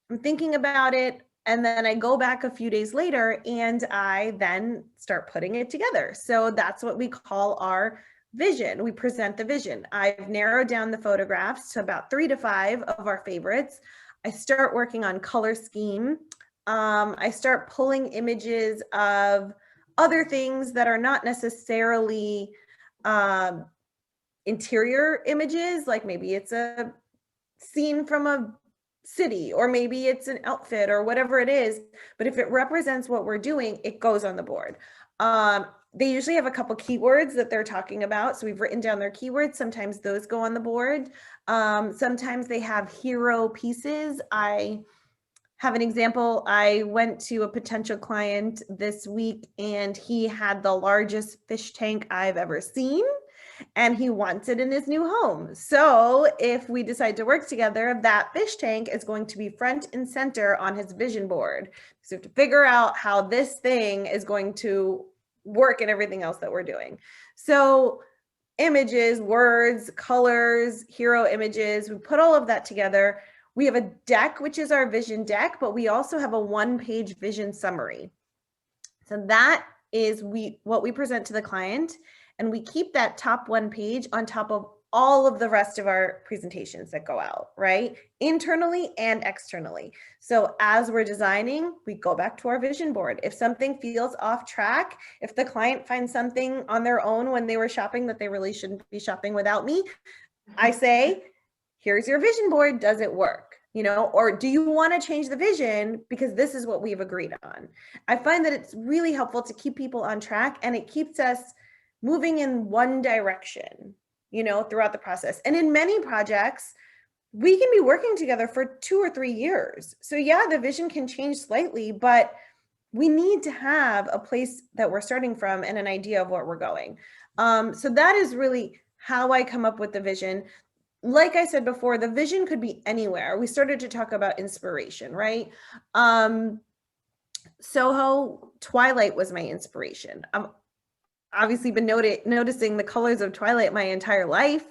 I'm thinking about it. And then I go back a few days later and I then start putting it together. So that's what we call our vision. We present the vision. I've narrowed down the photographs to about 3 to 5 of our favorites. I start working on color scheme. I start pulling images of other things that are not necessarily interior images, like maybe it's a scene from a city, or maybe it's an outfit or whatever it is. But if it represents what we're doing, it goes on the board. They usually have a couple keywords that they're talking about. So we've written down their keywords. Sometimes those go on the board. Sometimes they have hero pieces. I have an example. I went to a potential client this week and he had the largest fish tank I've ever seen, and he wants it in his new home. So if we decide to work together, that fish tank is going to be front and center on his vision board. So we have to figure out how this thing is going to work and everything else that we're doing. So images, words, colors, hero images, we put all of that together. We have a deck, which is our vision deck, but we also have a 1-page vision summary. So that is what we present to the client. And we keep that top 1 page on top of all of the rest of our presentations that go out, right? Internally and externally. So as we're designing, we go back to our vision board. If something feels off track, if the client finds something on their own when they were shopping that they really shouldn't be shopping without me, I say, here's your vision board. Does it work? You know, or do you want to change the vision because this is what we've agreed on? I find that it's really helpful to keep people on track, and it keeps us moving in one direction, you know, throughout the process. And in many projects, we can be working together for 2 or 3 years. So yeah, the vision can change slightly, but we need to have a place that we're starting from and an idea of where we're going. So that is really how I come up with the vision. like I said before, the vision could be anywhere. We started to talk about inspiration, right? Soho Twilight was my inspiration. I've obviously been noticing the colors of Twilight my entire life.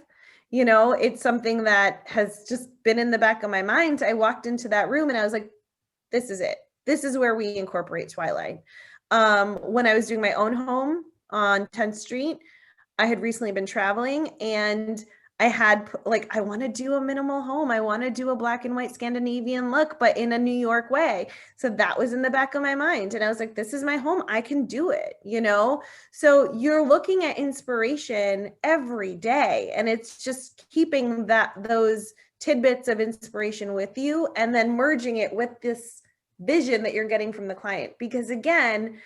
You know, it's something that has just been in the back of my mind. I walked into that room and I was like, this is it. This is where we incorporate Twilight. When I was doing my own home on 10th Street, I had recently been traveling and I had like, I want to do a minimal home. I want to do a black and white Scandinavian look, but in a New York way. So that was in the back of my mind. And I was like, this is my home. I can do it, you know? So you're looking at inspiration every day. And it's just keeping those tidbits of inspiration with you and then merging it with this vision that you're getting from the client. Because again,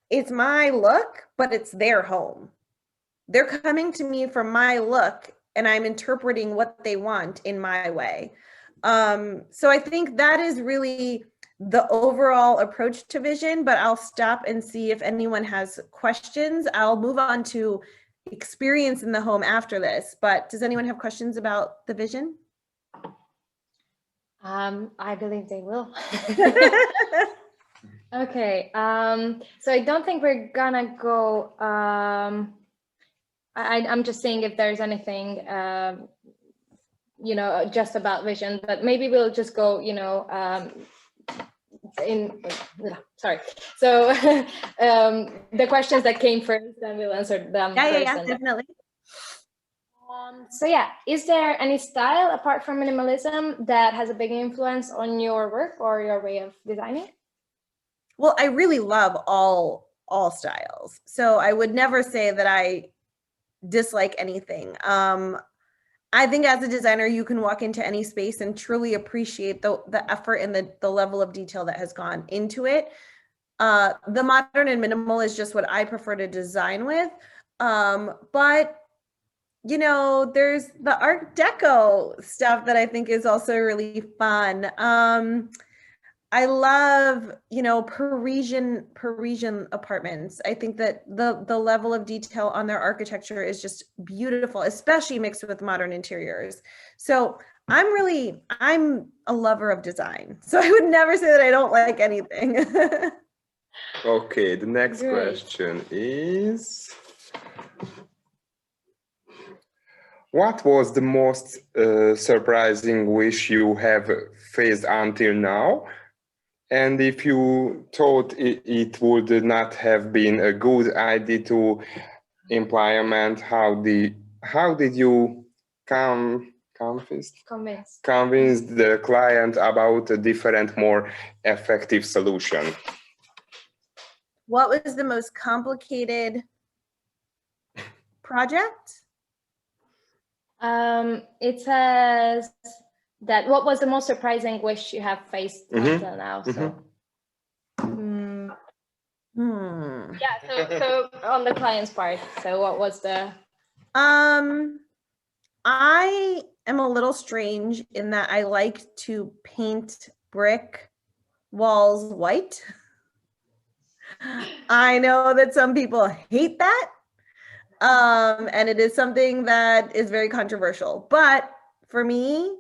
it's my look, but it's their home. They're coming to me for my look and I'm interpreting what they want in my way. So I think that is really the overall approach to vision, but I'll stop and see if anyone has questions. I'll move on to experience in the home after this, but does anyone have questions about the vision? I believe they will. Okay, so I don't think we're gonna go, I'm just seeing if there's anything, you know, just about vision, but maybe we'll just go, you know, sorry. So the questions that came first, then we'll answer them first. Yeah, definitely. So yeah, is there any style apart from minimalism that has a big influence on your work or your way of designing? Well, I really love all styles. So I would never say that I dislike anything. I think as a designer, you can walk into any space and truly appreciate the effort and the level of detail that has gone into it. The modern and minimal is just what I prefer to design with. But you know, there's the Art Deco stuff that I think is also really fun. I love, you know, Parisian apartments. I think that the level of detail on their architecture is just beautiful, especially mixed with modern interiors. So I'm a lover of design. So I would never say that I don't like anything. Okay, the next Great. question is, what was the most surprising wish you have faced until now? And if you thought it would not have been a good idea to implement, how did you convince the client about a different, more effective solution? What was the most complicated project? It says that what was the most surprising wish you have faced until now? So yeah, so on the client's part, so what was the I am a little strange in that I like to paint brick walls white. I know that some people hate that. And it is something that is very controversial. But for me,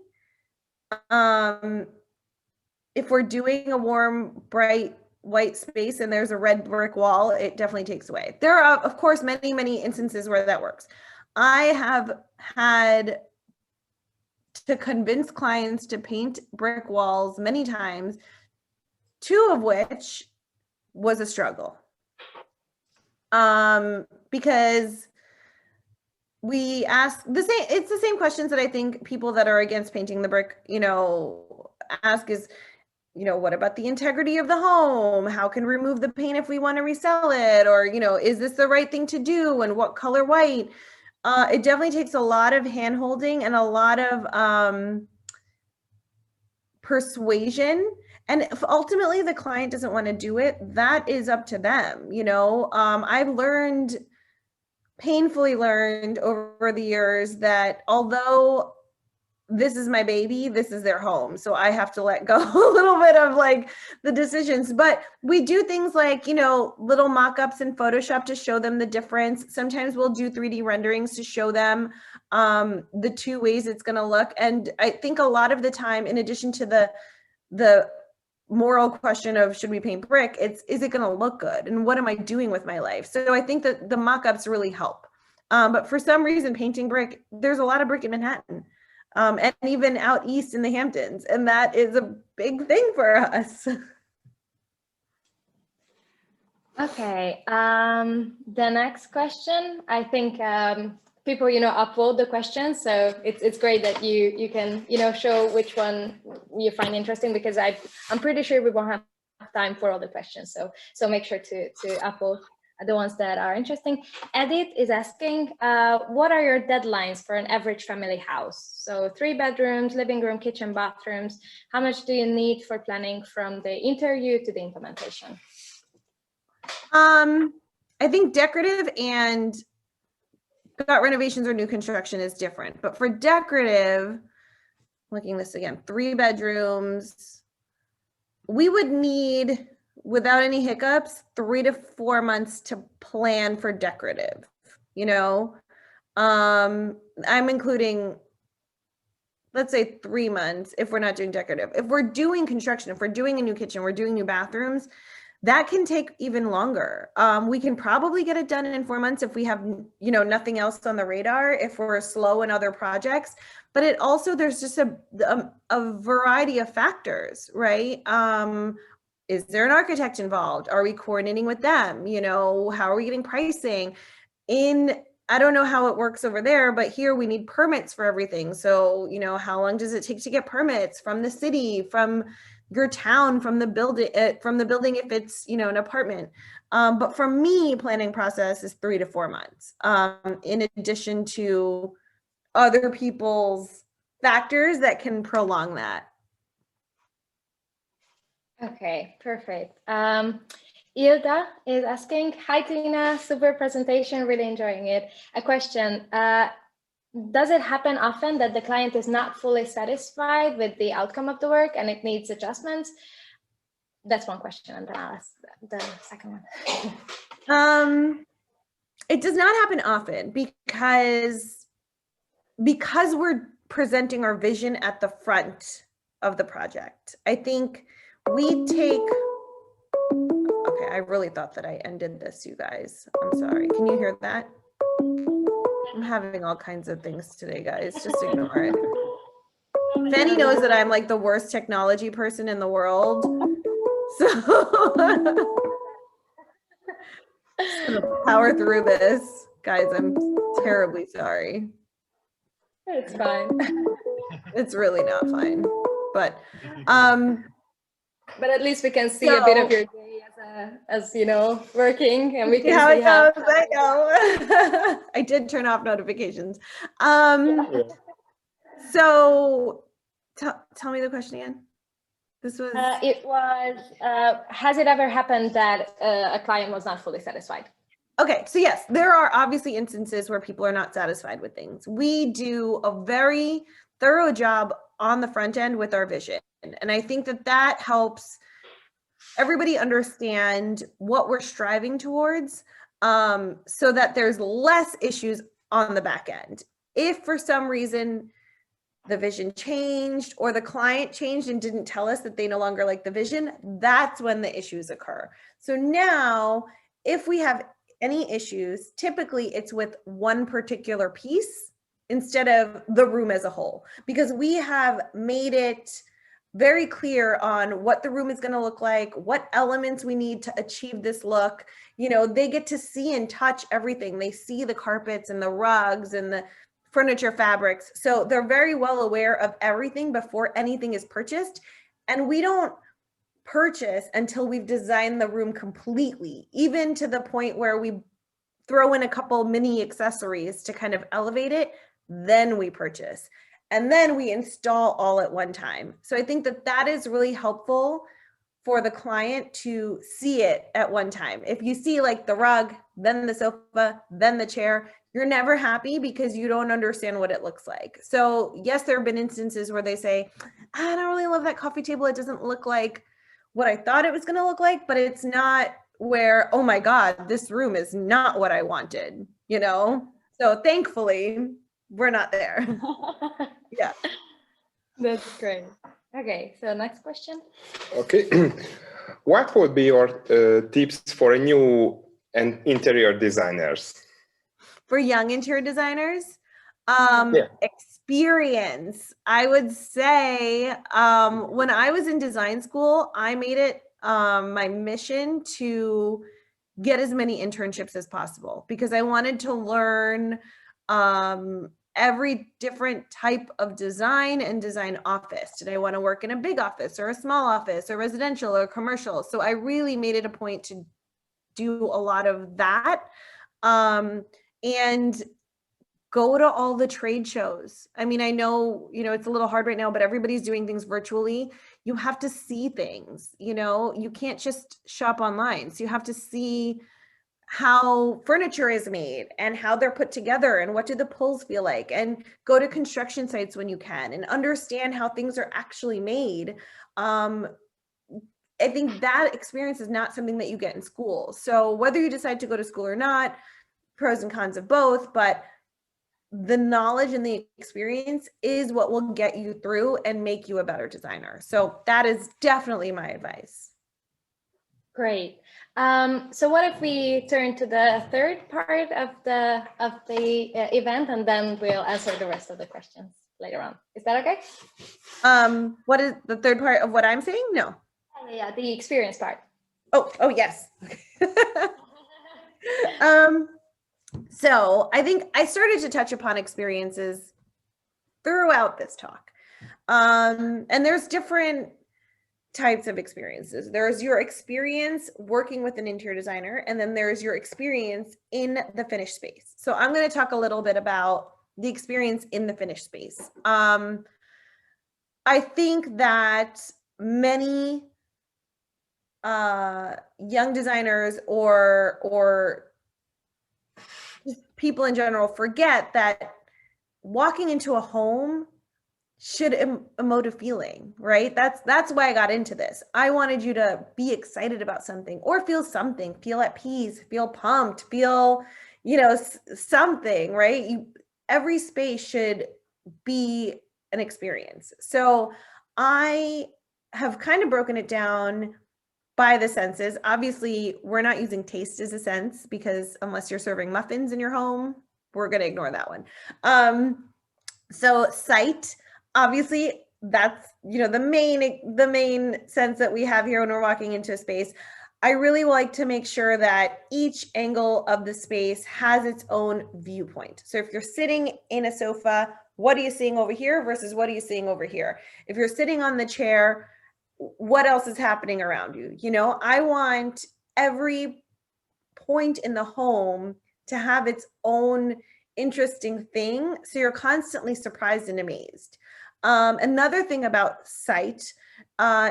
if we're doing a warm, bright, white space and there's a red brick wall, it definitely takes away. There are, of course, many, many instances where that works. I have had to convince clients to paint brick walls many times, two of which was a struggle. Because we ask it's the same questions that I think people that are against painting the brick, you know, ask is, you know, what about the integrity of the home? How can we remove the paint if we want to resell it? Or, you know, is this the right thing to do? And what color white? It definitely takes a lot of hand-holding and a lot of persuasion. And if ultimately the client doesn't want to do it, that is up to them. You know, I've painfully learned over the years that although this is my baby, this is their home. So I have to let go a little bit of like the decisions. But we do things like, you know, little mock-ups in Photoshop to show them the difference. Sometimes we'll do 3D renderings to show them the two ways it's going to look. And I think a lot of the time, in addition to the moral question of should we paint brick, is it going to look good? And what am I doing with my life? So I think that the mock-ups really help. But for some reason, painting brick, there's a lot of brick in Manhattan. And even out east in the Hamptons. And that is a big thing for us. Okay, the next question, I think people, you know, upload the questions. So it's great that you can, you know, show which one you find interesting, because I'm pretty sure we won't have time for all the questions. So make sure to upload the ones that are interesting. Edith is asking, what are your deadlines for an average family house? So 3 bedrooms, living room, kitchen, bathrooms. How much do you need for planning from the interview to the implementation? I think decorative and gut renovations or new construction is different. But for decorative, looking this again, 3 bedrooms, we would need, without any hiccups, 3 to 4 months to plan for decorative, you know. I'm including, let's say 3 months if we're not doing decorative. If we're doing construction, if we're doing a new kitchen, we're doing new bathrooms, that can take even longer. We can probably get it done in 4 months if we have, you know, nothing else on the radar, if we're slow in other projects. But it also, there's just a variety of factors, right? Is there an architect involved? Are we coordinating with them? You know, how are we getting pricing? I don't know how it works over there, but here we need permits for everything. So, you know, how long does it take to get permits from the city, from your town, from the building if it's, you know, an apartment. But for me, planning process is 3 to 4 months, in addition to other people's factors that can prolong that. Okay, perfect. Ilda is asking, hi Tina, super presentation, really enjoying it. A question, does it happen often that the client is not fully satisfied with the outcome of the work and it needs adjustments? That's one question, and then I'll ask the second one. It does not happen often because we're presenting our vision at the front of the project. I think we take, okay, I really thought that I ended this, you guys. I'm sorry. Can you hear that? I'm having all kinds of things today, guys. Just ignore it. Fanny knows that I'm like the worst technology person in the world. So just gonna power through this. Guys, I'm terribly sorry. It's fine. It's really not fine. But at least we can see a bit of your day as you know, working, and we can how see it how goes. I know. I did turn off notifications. So tell me the question again. This was it was has it ever happened that a client was not fully satisfied? Okay, so yes, there are obviously instances where people are not satisfied with things. We do a very thorough job on the front end with our vision. And I think that helps everybody understand what we're striving towards, so that there's less issues on the back end. If for some reason the vision changed or the client changed and didn't tell us that they no longer like the vision, that's when the issues occur. So now, if we have any issues, typically it's with one particular piece instead of the room as a whole, because we have made it very clear on what the room is going to look like, what elements we need to achieve this look. You know, they get to see and touch everything. They see the carpets and the rugs and the furniture fabrics. So they're very well aware of everything before anything is purchased. And we don't purchase until we've designed the room completely, even to the point where we throw in a couple mini accessories to kind of elevate it. Then we purchase. And then we install all at one time. So I think that is really helpful for the client to see it at one time. If you see like the rug, then the sofa, then the chair, you're never happy because you don't understand what it looks like. So yes, there have been instances where they say, I don't really love that coffee table. It doesn't look like what I thought it was going to look like, but it's not where, oh my God, this room is not what I wanted, you know? So thankfully, we're not there. Yeah. That's great. Okay, so next question. Okay. What would be your tips for a new and interior designers? For young interior designers, Yeah. experience. I would say when I was in design school, I made it my mission to get as many internships as possible because I wanted to learn every different type of design and design office. Did I want to work in a big office or a small office or residential or commercial? So I really made it a point to do a lot of that. And go to all the trade shows. I mean, I know, you know, it's a little hard right now, but everybody's doing things virtually. You have to see things, you know, you can't just shop online. So you have to see how furniture is made and how they're put together and what do the pulls feel like, and go to construction sites when you can and understand how things are actually made. I think that experience is not something that you get in school. So whether you decide to go to school or not, pros and cons of both, but the knowledge and the experience is what will get you through and make you a better designer. So that is definitely my advice. Great. So what if we turn to the third part of the event, and then we'll answer the rest of the questions later on. Is that okay? What is the third part of what I'm saying? No. Yeah, the experience part. Oh yes. So I think I started to touch upon experiences throughout this talk. And there's different types of experiences. There's your experience working with an interior designer, and then there's your experience in the finished space. So I'm going to talk a little bit about the experience in the finished space. I think that many young designers or people in general forget that walking into a home should emote a feeling, right? That's why I got into this. I wanted you to be excited about something or feel something, feel at peace, feel pumped, feel, you know, something, right? Every space should be an experience. So I have kind of broken it down by the senses. Obviously, we're not using taste as a sense because unless you're serving muffins in your home, we're going to ignore that one. So sight, obviously, that's, you know, the main sense that we have here when we're walking into a space. I really like to make sure that each angle of the space has its own viewpoint. So if you're sitting in a sofa, what are you seeing over here versus what are you seeing over here? If you're sitting on the chair, what else is happening around you? You know, I want every point in the home to have its own interesting thing, so you're constantly surprised and amazed. Another thing about sight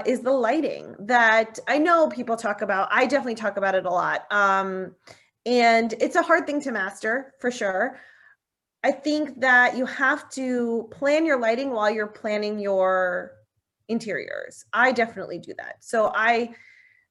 is the lighting that I know people talk about. I definitely talk about it a lot. And it's a hard thing to master for sure. I think that you have to plan your lighting while you're planning your interiors. I definitely do that. So I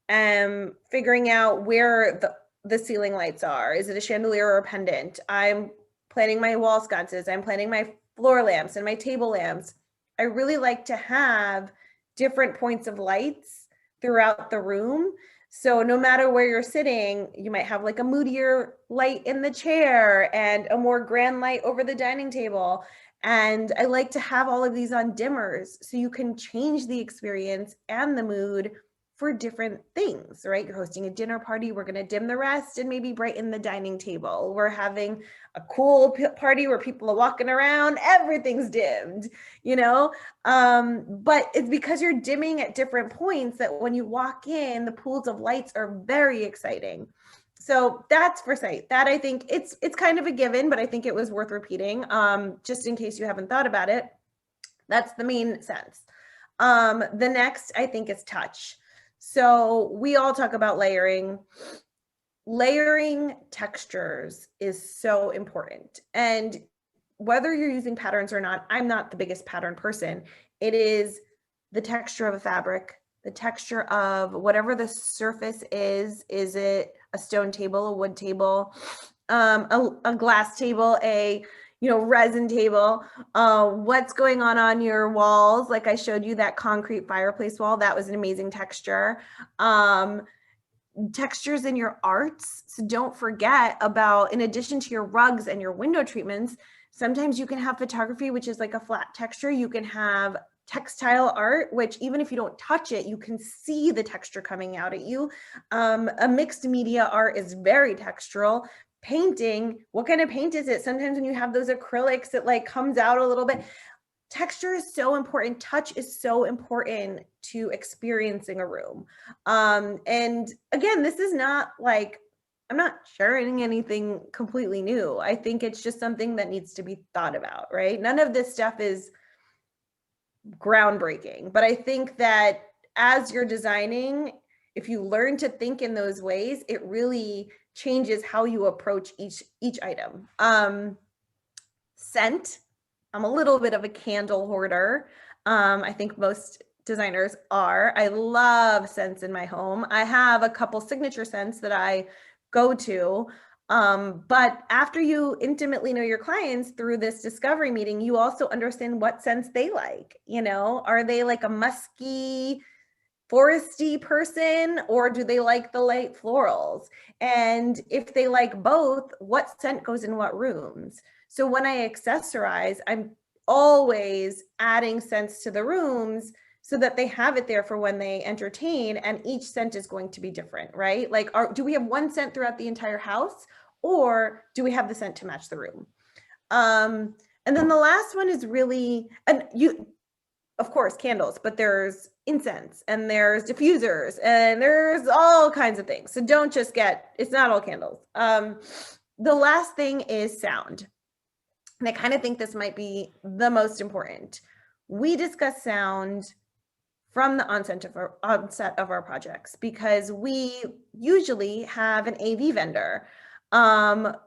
am figuring out where the ceiling lights are. Is it a chandelier or a pendant? I'm planning my wall sconces. I'm planning my floor lamps and my table lamps. I really like to have different points of lights throughout the room. So no matter where you're sitting, you might have like a moodier light in the chair and a more grand light over the dining table. And I like to have all of these on dimmers so you can change the experience and the mood for different things, right? You're hosting a dinner party, we're going to dim the rest and maybe brighten the dining table. We're having a cool party where people are walking around, everything's dimmed, you know? But it's because you're dimming at different points that when you walk in, the pools of lights are very exciting. So that's for sight. That I think it's kind of a given, but I think it was worth repeating just in case you haven't thought about it. That's the main sense. The next I think is touch. So we all talk about layering. Layering textures is so important. And whether you're using patterns or not, I'm not the biggest pattern person. It is the texture of a fabric, the texture of whatever the surface is. Is it a stone table, a wood table, a glass table, a resin table, what's going on your walls? Like I showed you that concrete fireplace wall, that was an amazing texture. Textures in your arts. So don't forget about, in addition to your rugs and your window treatments, sometimes you can have photography, which is like a flat texture. You can have textile art, which even if you don't touch it, you can see the texture coming out at you. A mixed media art is very textural. Painting, what kind of paint is it? Sometimes when you have those acrylics, it like comes out a little bit. Texture is so important. Touch is so important to experiencing a room. And again, this is not like, I'm not sharing anything completely new. I think it's just something that needs to be thought about, right? None of this stuff is groundbreaking, but I think that as you're designing, if you learn to think in those ways, it really changes how you approach each item. Scent. I'm a little bit of a candle hoarder. I think most designers are. I love scents in my home. I have a couple signature scents that I go to. But after you intimately know your clients through this discovery meeting, you also understand what scents they like. Are they like a musky, foresty person, or do they like the light florals? And if they like both, what scent goes in what rooms? So when I accessorize, I'm always adding scents to the rooms so that they have it there for when they entertain, and each scent is going to be different, right? Like, do we have one scent throughout the entire house, or do we have the scent to match the room? And then the last one is really, of course, candles, but there's incense and there's diffusers and there's all kinds of things. So don't just it's not all candles. The last thing is sound. And I kind of think this might be the most important. We discuss sound from the onset of our projects, because we usually have an AV vendor,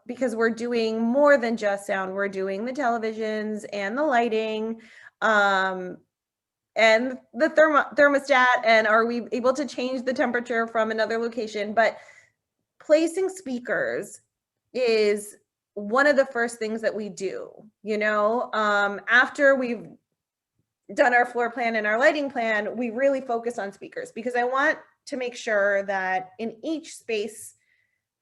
because we're doing more than just sound. We're doing the televisions and the lighting, and the thermostat, and are we able to change the temperature from another location? But placing speakers is one of the first things that we do, after we've done our floor plan and our lighting plan, we really focus on speakers, because I want to make sure that in each space,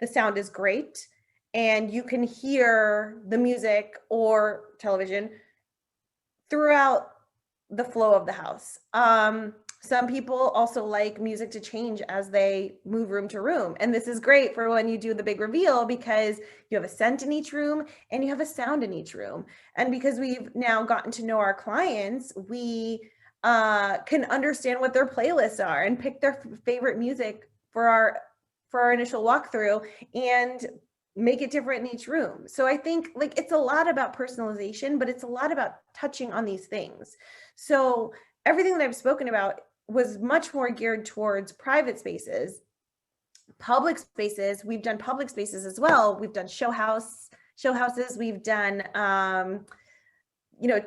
the sound is great and you can hear the music or television throughout the flow of the house. Some people also like music to change as they move room to room. And this is great for when you do the big reveal, because you have a scent in each room and you have a sound in each room. And because we've now gotten to know our clients, we can understand what their playlists are and pick their favorite music for our initial walkthrough and make it different in each room. So I think like it's a lot about personalization, but it's a lot about touching on these things. So everything that I've spoken about was much more geared towards private spaces. Public spaces, we've done public spaces as well. We've done show houses, we've done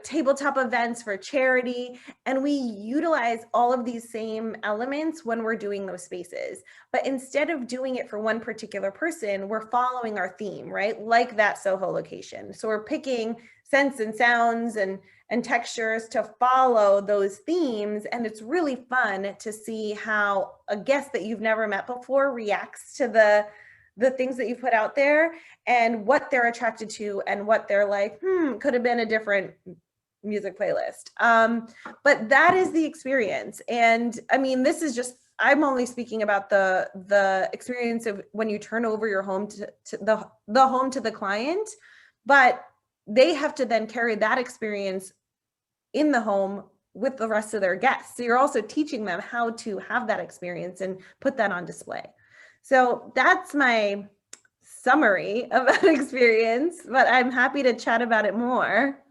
tabletop events for charity, and we utilize all of these same elements when we're doing those spaces. But instead of doing it for one particular person, we're following our theme, right? Like that Soho location. So we're picking scents and sounds and textures to follow those themes. And it's really fun to see how a guest that you've never met before reacts to the things that you put out there and what they're attracted to and what they're like, could have been a different music playlist. But that is the experience. And I mean, this is just, I'm only speaking about the experience of when you turn over your home to the home to the client, but they have to then carry that experience in the home with the rest of their guests. So you're also teaching them how to have that experience and put that on display. So that's my summary of that experience, but I'm happy to chat about it more.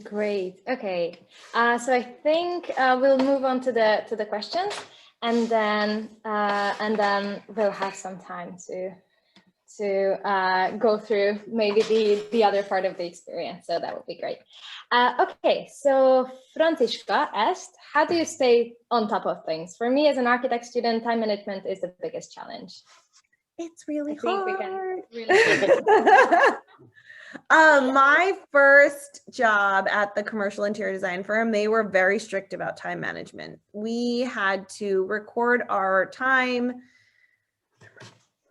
Great. Okay. So I think we'll move on to the questions, and then we'll have some time to go through maybe the other part of the experience. So that would be great. Okay. So Francisca asked, how do you stay on top of things? For me, as an architect student, time management is the biggest challenge. It's really I think we can hard. really My first job at the commercial interior design firm, they were very strict about time management. We had to record our time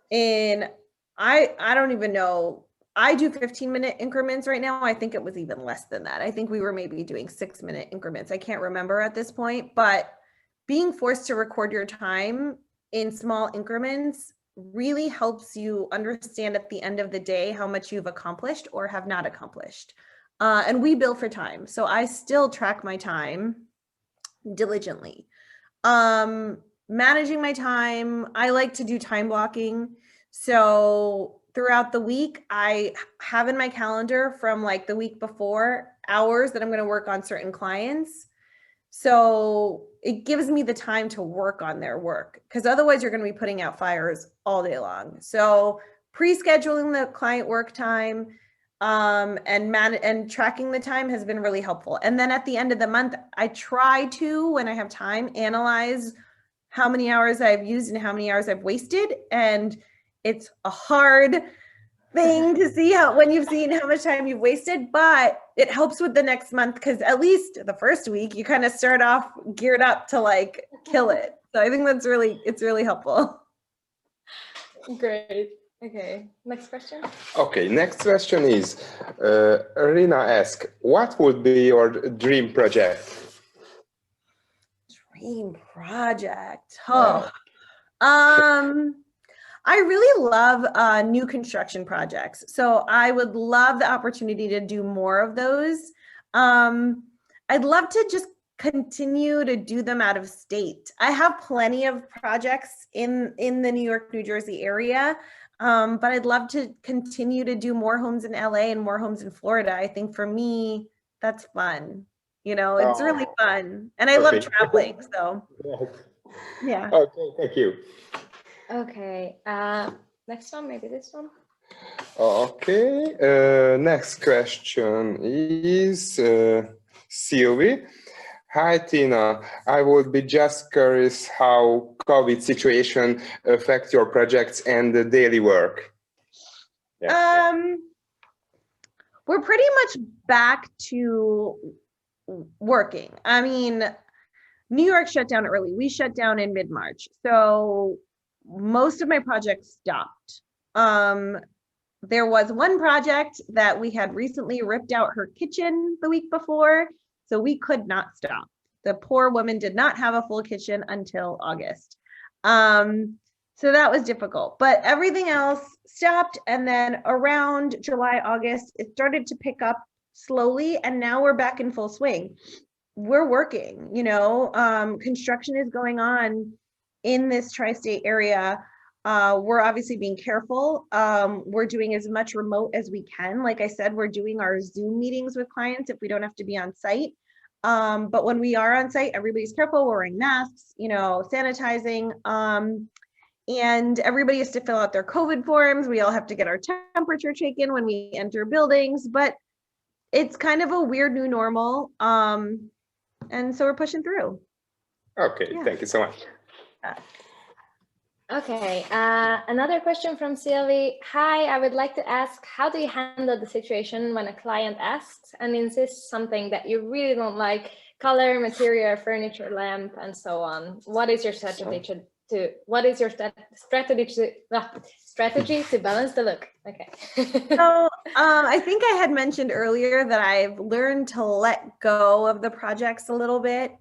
in, I don't even know. I do 15-minute increments right now. I think it was even less than that. I think we were maybe doing 6-minute increments. I can't remember at this point, but being forced to record your time in small increments really helps you understand at the end of the day how much you've accomplished or have not accomplished. And we bill for time. So I still track my time diligently. Managing my time, I like to do time blocking. So throughout the week, I have in my calendar from like the week before hours that I'm going to work on certain clients. So it gives me the time to work on their work, because otherwise you're going to be putting out fires all day long. So pre-scheduling the client work time and tracking the time has been really helpful. And then at the end of the month, I try to, when I have time, analyze how many hours I've used and how many hours I've wasted. And it's a hard thing to see when you've seen how much time you've wasted, but it helps with the next month, because at least the first week you kind of start off geared up to like kill it. So I think it's really helpful. Great. Okay, next question. Okay, next question is, Rina asks, what would be your dream project? Dream project. Oh, I really love new construction projects. So I would love the opportunity to do more of those. I'd love to just continue to do them out of state. I have plenty of projects in the New York, New Jersey area, but I'd love to continue to do more homes in LA and more homes in Florida. I think for me, that's fun. You know, it's really fun. And I love traveling, so yeah. Okay, thank you. Okay, next one, maybe this one. Okay, next question is Sylvie. Hi, Tina. I would be just curious how COVID situation affects your projects and the daily work. Yeah. We're pretty much back to working. I mean, New York shut down early. We shut down in mid-March. So most of my projects stopped. There was one project that we had recently ripped out her kitchen the week before, so we could not stop. The poor woman did not have a full kitchen until August. So that was difficult, but everything else stopped. And then around July, August, it started to pick up slowly, and now we're back in full swing. We're working, you know, construction is going on in this tri-state area. We're obviously being careful. We're doing as much remote as we can. Like I said, we're doing our Zoom meetings with clients if we don't have to be on site. But when we are on site, everybody's careful. We're wearing masks, you know, sanitizing, and everybody has to fill out their COVID forms. We all have to get our temperature taken when we enter buildings, but it's kind of a weird new normal. And so we're pushing through. Okay, yeah. Thank you so much. Okay, another question from Sylvie. Hi, I would like to ask, how do you handle the situation when a client asks and insists something that you really don't like, color, material, furniture, lamp, and so on? What is your strategy strategy to balance the look? Okay. So I think I had mentioned earlier that I've learned to let go of the projects a little bit.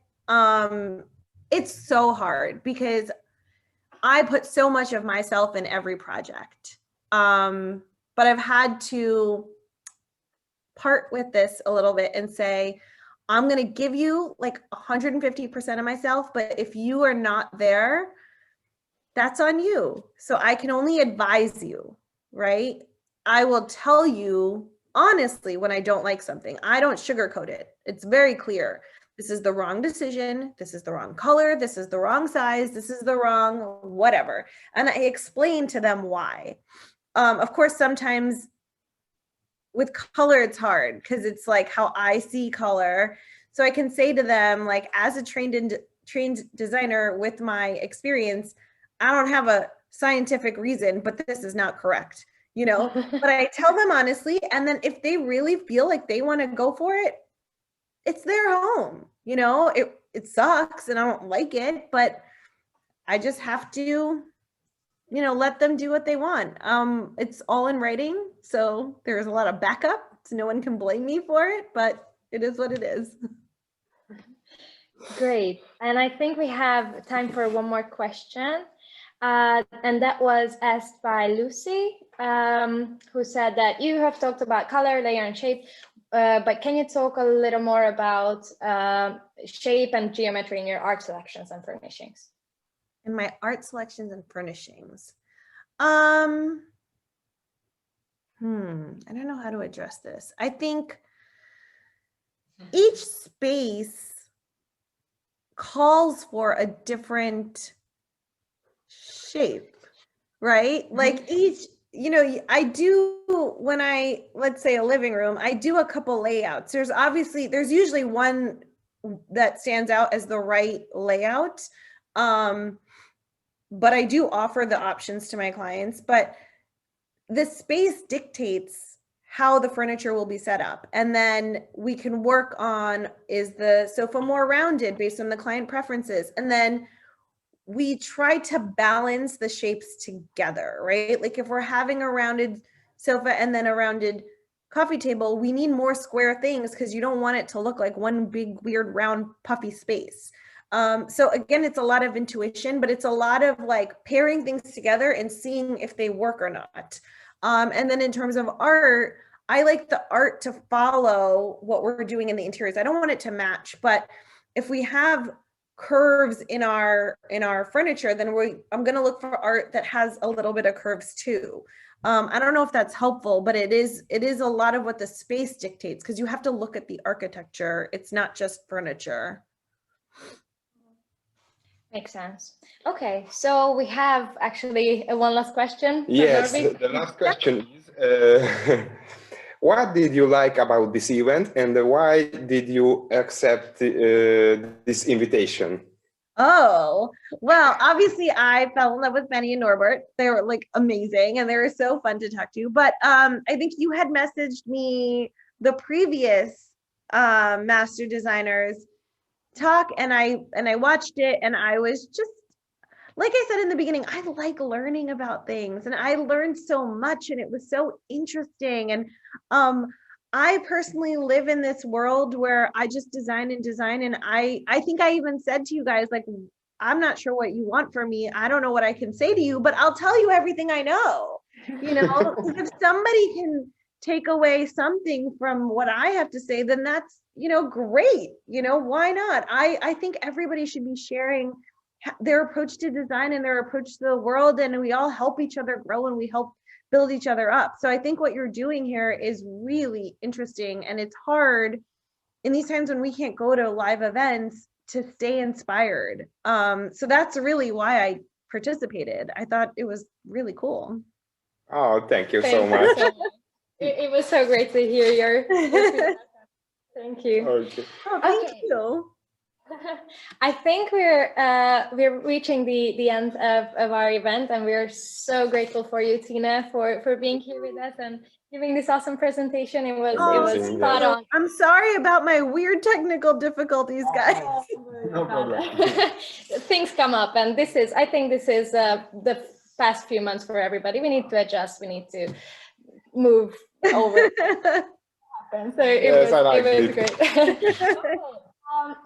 It's so hard because I put so much of myself in every project. But I've had to part with this a little bit and say, I'm going to give you like 150% of myself, but if you are not there, that's on you. So I can only advise you, right? I will tell you honestly, when I don't like something, I don't sugarcoat it. It's very clear. This is the wrong decision. This is the wrong color. This is the wrong size. This is the wrong whatever. And I explain to them why. Of course, sometimes with color, it's hard because it's like how I see color. So I can say to them, like, as a trained designer with my experience, I don't have a scientific reason, but this is not correct, you know. But I tell them honestly, and then if they really feel like they want to go for it, it's their home, you know. It sucks and I don't like it, but I just have to, you know, let them do what they want. It's all in writing, so there's a lot of backup, so no one can blame me for it, but it is what it is. Great. And I think we have time for one more question. And that was asked by Lucy, who said that you have talked about color, layer, and shape, but can you talk a little more about shape and geometry in your art selections and furnishings? In my art selections and furnishings. I don't know how to address this. I think each space calls for a different shape, right? Like each, you know, I do, when I, let's say a living room, I do a couple layouts. There's usually one that stands out as the right layout. But I do offer the options to my clients, but the space dictates how the furniture will be set up. And then we can work on, is the sofa more rounded based on the client preferences? And then we try to balance the shapes together, right? Like if we're having a rounded sofa and then a rounded coffee table, we need more square things because you don't want it to look like one big, weird, round, puffy space. So again, it's a lot of intuition, but it's a lot of like pairing things together and seeing if they work or not. And then in terms of art, I like the art to follow what we're doing in the interiors. I don't want it to match, but if we have curves in our furniture, then I'm going to look for art that has a little bit of curves too. I don't know if that's helpful, but it is a lot of what the space dictates because you have to look at the architecture. It's not just furniture. Makes sense. Okay, so we have actually one last question. Yes, the last question is, what did you like about this event and why did you accept this invitation? Oh, well, obviously I fell in love with Benny and Norbert. They were like amazing and they were so fun to talk to. But I think you had messaged me the previous Master Designers talk and I watched it and I was just, like I said in the beginning, I like learning about things and I learned so much and it was so interesting. And I personally live in this world where I just design and I think I even said to you guys, like, I'm not sure what you want from me. I don't know what I can say to you, but I'll tell you everything I know. You know, if somebody can take away something from what I have to say, then that's, you know, great. You know, why not? I think everybody should be sharing their approach to design and their approach to the world, and we all help each other grow and we help build each other up. So I think what you're doing here is really interesting, and it's hard in these times when we can't go to live events to stay inspired. So that's really why I participated. I thought it was really cool. Oh, thank you so much. It was so great to hear your thank you. Okay. Oh, thank you. I think we're reaching the end of our event, and we're so grateful for you, Tina, for being here with us and giving this awesome presentation. It was spot on. I'm sorry about my weird technical difficulties, guys. No problem. Things come up, and I think this is the past few months for everybody. We need to adjust. We need to move over. So it was great.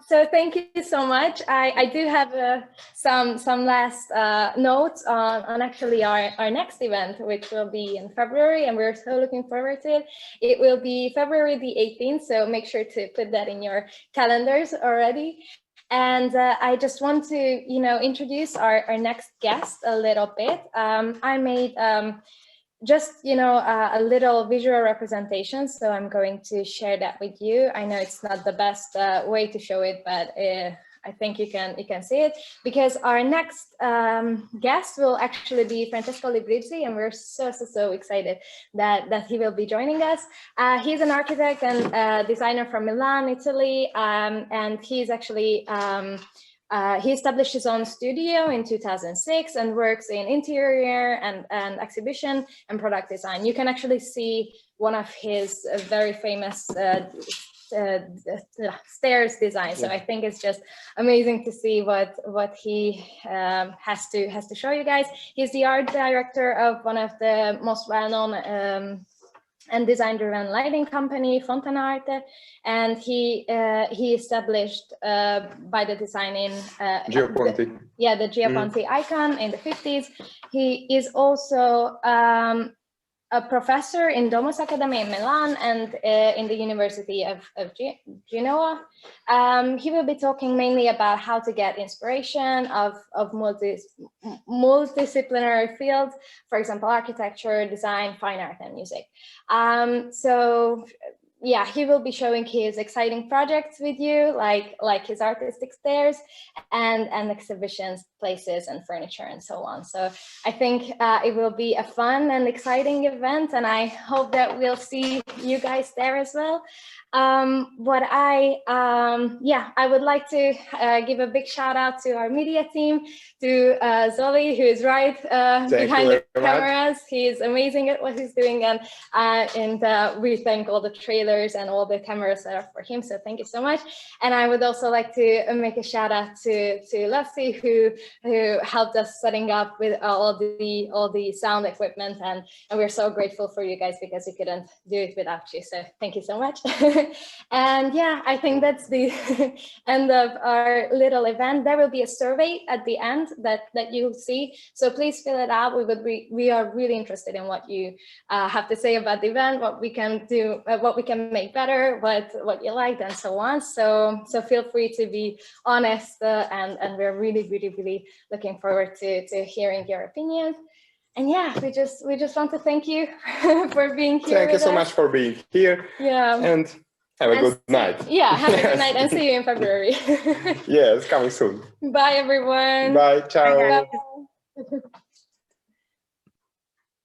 So thank you so much. I do have some last notes on actually our next event, which will be in February, and we're so looking forward to it. It will be February the 18th, so make sure to put that in your calendars already. And I just want to, you know, introduce our next guest a little bit. I made just, a little visual representation. So I'm going to share that with you. I know it's not the best way to show it, but I think you can see it, because our next guest will actually be Francesco Librizzi, and we're so excited that he will be joining us. He's an architect and designer from Milan, Italy, and he's actually he established his own studio in 2006 and works in interior and exhibition and product design. You can actually see one of his very famous stairs design. So I think it's just amazing to see what he has to show you guys. He's the art director of one of the most well-known and design-driven lighting company, Fontanarte, and he established by the design in Geoponti. the Geoponti icon in the 50s. He is also a professor in Domus Academy in Milan and in the University of Genoa. He will be talking mainly about how to get inspiration of multidisciplinary fields, for example, architecture, design, fine art, and music. So yeah, he will be showing his exciting projects with you, like his artistic stairs and exhibitions, places, and furniture, and so on. So I think it will be a fun and exciting event, and I hope that we'll see you guys there as well. I would like to give a big shout out to our media team, to Zoli, who is right behind the cameras. He is amazing at what he's doing, and we thank all the trailers and all the cameras that are for him. So thank you so much. And I would also like to make a shout out to Leslie, who helped us setting up with all the sound equipment, and we're so grateful for you guys, because we couldn't do it without you. So thank you so much. And yeah, I think that's the end of our little event. There will be a survey at the end that you'll see. So please fill it out. We are really interested in what you have to say about the event, what we can do, what we can make better, what you liked, and so on. So feel free to be honest, and we're really looking forward to hearing your opinions. And yeah, we just want to thank you for being here. Thank you so much for being here. Yeah. And have a good night. Yeah, have a good night, and see you in February. Yes, coming soon. Bye, everyone. Bye, ciao. Bye.